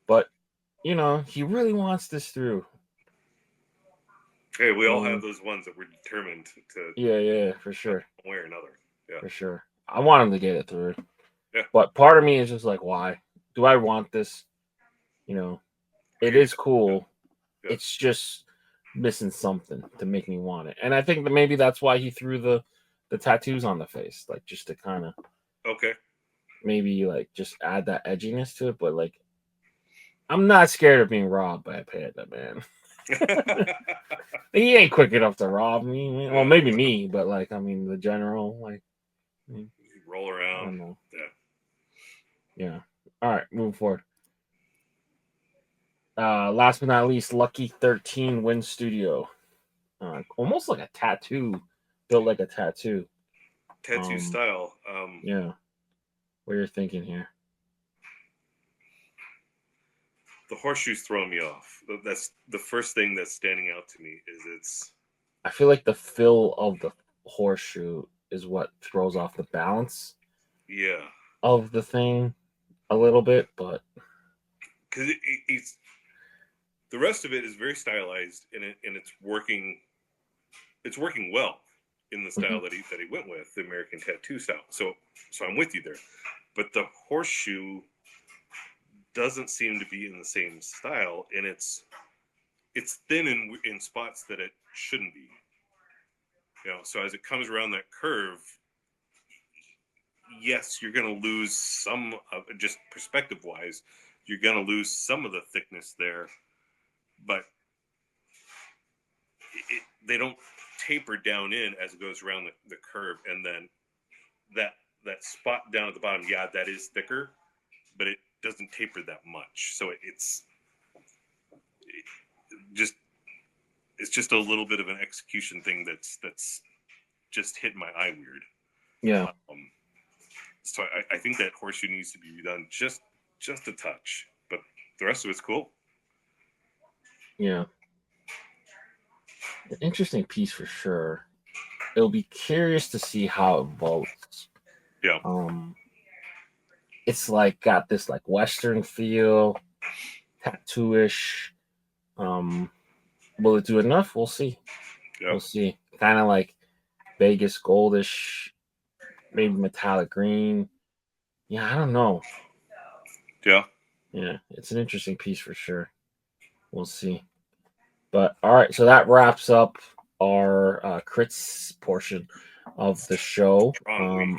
But, he really wants this through.
Hey, we all have those ones that we're determined to.
Yeah, for sure.
One way or another. Yeah.
For sure. I want him to get it through.
Yeah.
But part of me is just like, why? Do I want this? It is cool.
Yeah.
It's just missing something to make me want it. And I think that maybe that's why he threw the tattoos on the face, like just to kind of maybe like just add that edginess to it. But like, I'm not scared of being robbed by a panda, man. He ain't quick enough to rob me. Well, maybe me, but like, I mean, the general, like,
roll around.
I don't know. Yeah. All right, moving forward. Last but not least, Lucky 13 Win Studio. Almost like a tattoo, built like a tattoo.
Tattoo style.
Yeah. What you're thinking here?
The horseshoe's throwing me off. That's the first thing that's standing out to me.
I feel like the fill of the horseshoe is what throws off the balance.
Yeah.
Of the thing, a little bit, but
because it's the rest of it is very stylized and it's working. It's working well in the style that he went with, the American tattoo style. So I'm with you there, but the horseshoe doesn't seem to be in the same style, and it's thin in spots that it shouldn't be. So as it comes around that curve, yes, you're going to lose some of, just perspective wise, you're going to lose some of the thickness there, but they don't taper down in as it goes around the curve, and then that spot down at the bottom, yeah, that is thicker, but it doesn't taper that much. So it's just a little bit of an execution thing that's just hit my eye weird.
Yeah.
So I think that horseshoe needs to be done just a touch, but the rest of it's cool.
Yeah. An interesting piece for sure. It'll be curious to see how it votes.
Yeah.
It's like got this like Western feel, tattoo-ish. Will it do enough? We'll see.
Yeah.
We'll see. Kind of like Vegas goldish, maybe metallic green. Yeah, I don't know.
Yeah.
Yeah, it's an interesting piece for sure. We'll see. But all right, so that wraps up our Critz portion of the show.
Wow.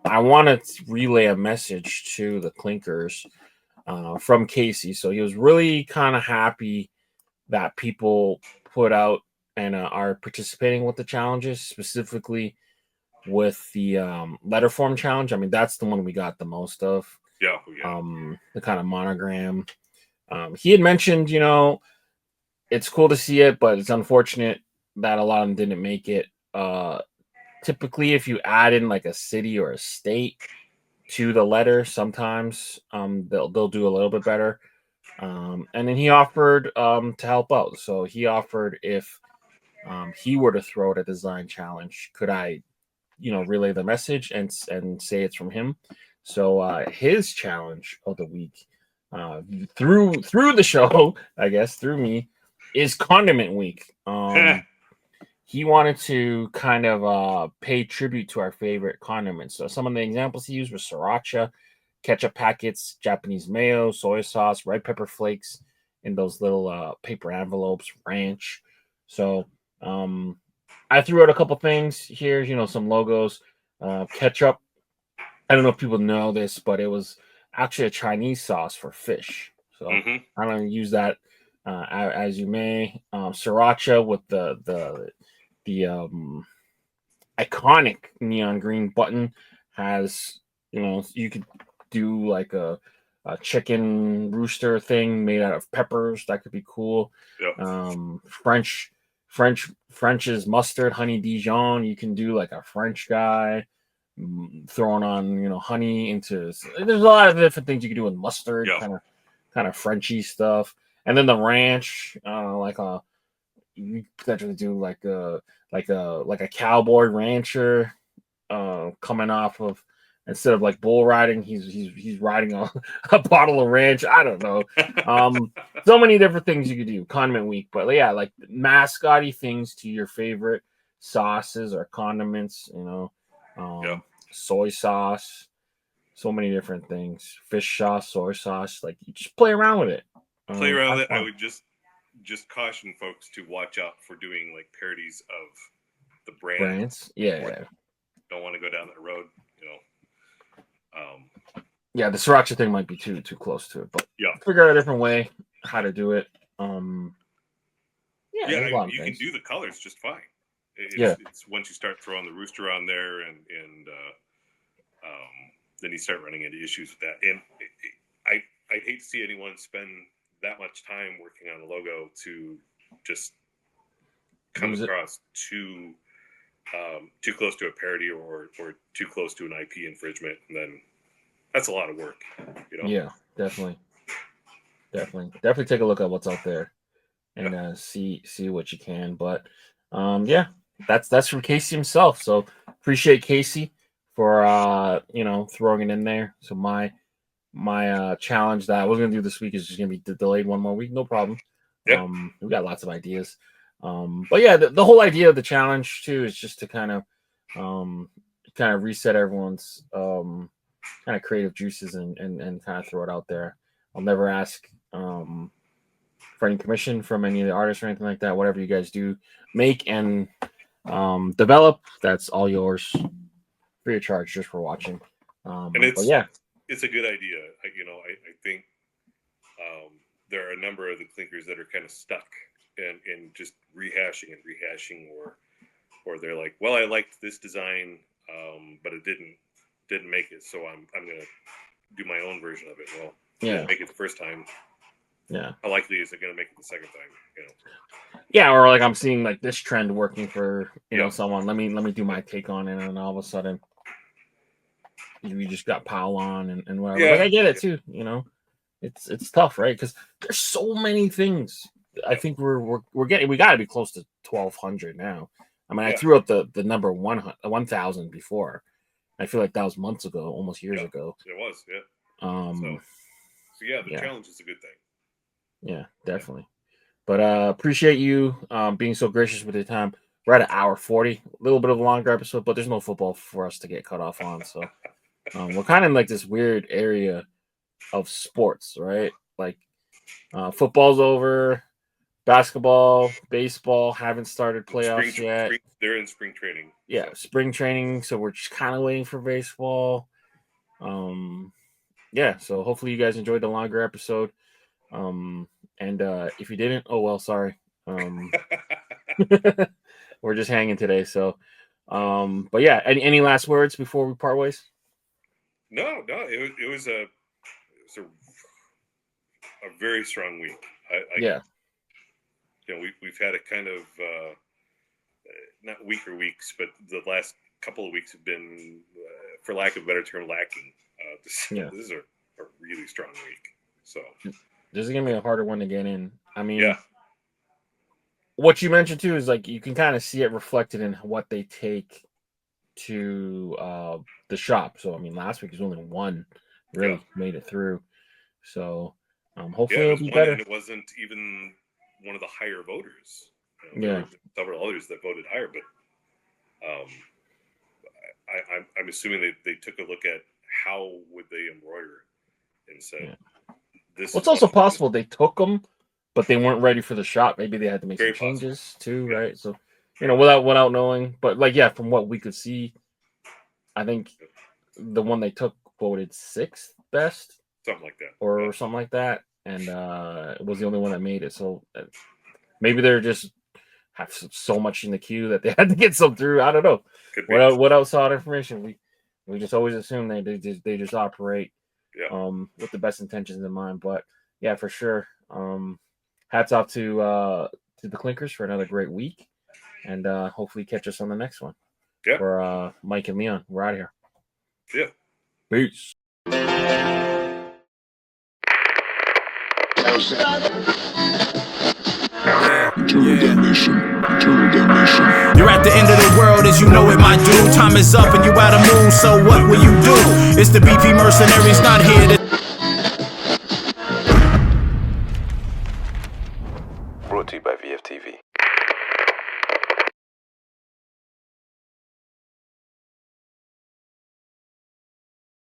I want to relay a message to the Clinkers from Casey. So he was really kind of happy that people put out and are participating with the challenges, specifically with the letter form challenge. I mean, that's the one we got the most of.
Yeah.
The kind of monogram. He had mentioned, it's cool to see it, but it's unfortunate that a lot of them didn't make it. Typically, if you add in like a city or a state to the letter, sometimes they'll do a little bit better. And then he offered to help out. So he offered if he were to throw out a design challenge, could I, relay the message and say it's from him. So his challenge of the week through the show, I guess, through me, is Condiment Week. He wanted to kind of pay tribute to our favorite condiments. So some of the examples he used were sriracha, ketchup packets, Japanese mayo, soy sauce, red pepper flakes in those little paper envelopes, ranch. So I threw out a couple things here, some logos, ketchup. I don't know if people know this, but it was actually a Chinese sauce for fish. So I don't use that as you may. Sriracha with the iconic neon green button has, you could do like a chicken rooster thing made out of peppers. That could be cool.
Yep.
French's mustard, honey Dijon. You can do like a French guy. throwing on honey into. There's a lot of different things you can do with mustard,
Yeah.
kind of Frenchy stuff, and then the ranch, you potentially do like a cowboy rancher, coming off of, instead of like bull riding, he's riding a bottle of ranch. I don't know. So many different things you could do condiment week, but yeah, like mascotty things to your favorite sauces or condiments,
Yeah.
soy sauce, so many different things, fish sauce, soy sauce, like you just play around with it.
Play around
Have
with it. I
fun.
would just caution folks to watch out for doing like parodies of the brand.
Brands, yeah.
Don't want to go down that road,
Yeah, the sriracha thing might be too close to it, but
yeah,
figure out a different way how to do it.
yeah.
There's a lot of
You
things.
can do the colors just fine. It's once you start throwing the rooster on there, and then you start running into issues with that. And I'd hate to see anyone spend that much time working on a logo to just come across too close to a parody or too close to an IP infringement, and then that's a lot of work.
Yeah, definitely take a look at what's out there and see what you can. But yeah, that's from Casey himself. So appreciate Casey for throwing it in there. So my challenge that I was gonna do this week is just gonna be delayed one more week. No problem.
Yeah.
We got lots of ideas. But yeah, the whole idea of the challenge too is just to kind of reset everyone's kind of creative juices and kind of throw it out there. I'll never ask for any commission from any of the artists or anything like that. Whatever you guys do, make and develop, that's all yours, free of charge, just for watching.
And it's a good idea. I think there are a number of the clinkers that are kind of stuck and just rehashing, or they're like, well, I liked this design, but it didn't make it, so I'm gonna do my own version of it. Well, didn't make it the first time.
Yeah.
How likely is it gonna make it the second time?
Yeah, or like I'm seeing like this trend working for someone. Let me do my take on it, and all of a sudden you just got pile on and whatever.
Yeah.
Like I get it too. It's tough, right? Because there's so many things. I think we got to be close to 1,200 now. I mean, I threw out the number 1,000 before. I feel like that was months ago, almost years ago.
It was, yeah. So yeah, the challenge is a good thing.
Yeah, definitely. But appreciate you being so gracious with your time. We're at 1:40, a little bit of a longer episode, but there's no football for us to get cut off on. So we're kind of in like this weird area of sports, right? Like football's over, basketball, baseball haven't started playoffs yet.
They're in spring training.
Yeah, spring training. So we're just kind of waiting for baseball. Yeah, so hopefully you guys enjoyed the longer episode. And if you didn't, oh well, sorry. We're just hanging today. So, but yeah, any last words before we part ways?
No, it was a very strong week. We've had a kind of not weaker weeks, but the last couple of weeks have been, for lack of a better term, lacking. This is a really strong week. So
this is gonna be a harder one to get in. I mean, what you mentioned too is like you can kind of see it reflected in what they take to the shop. So I mean, last week was only one really made it through. So hopefully it'll be better.
And it wasn't even one of the higher voters.
There were
several others that voted higher, but I'm assuming they took a look at how would they embroider and said this.
Well, it's also possible they took them, but they weren't ready for the shot. Maybe they had to make some changes too, right? So without knowing, but like from what we could see, I think the one they took voted 6th best,
something like that,
or something like that, and it was the only one that made it. So maybe they're just have so much in the queue that they had to get some through. I don't know. What outside information? We just always assume they just operate with the best intentions in mind. But yeah, for sure. Hats off to the Clinkers for another great week, and hopefully catch us on the next one.
Yeah.
For Mike and Leon, we're out of here.
Yeah.
Peace.
Eternal damnation. Eternal damnation. You're at the end of the world as you know it, my dude. Time is up and you out of mood, so what will you do? It's the BP mercenaries not here to...
Brought to you by VFTV.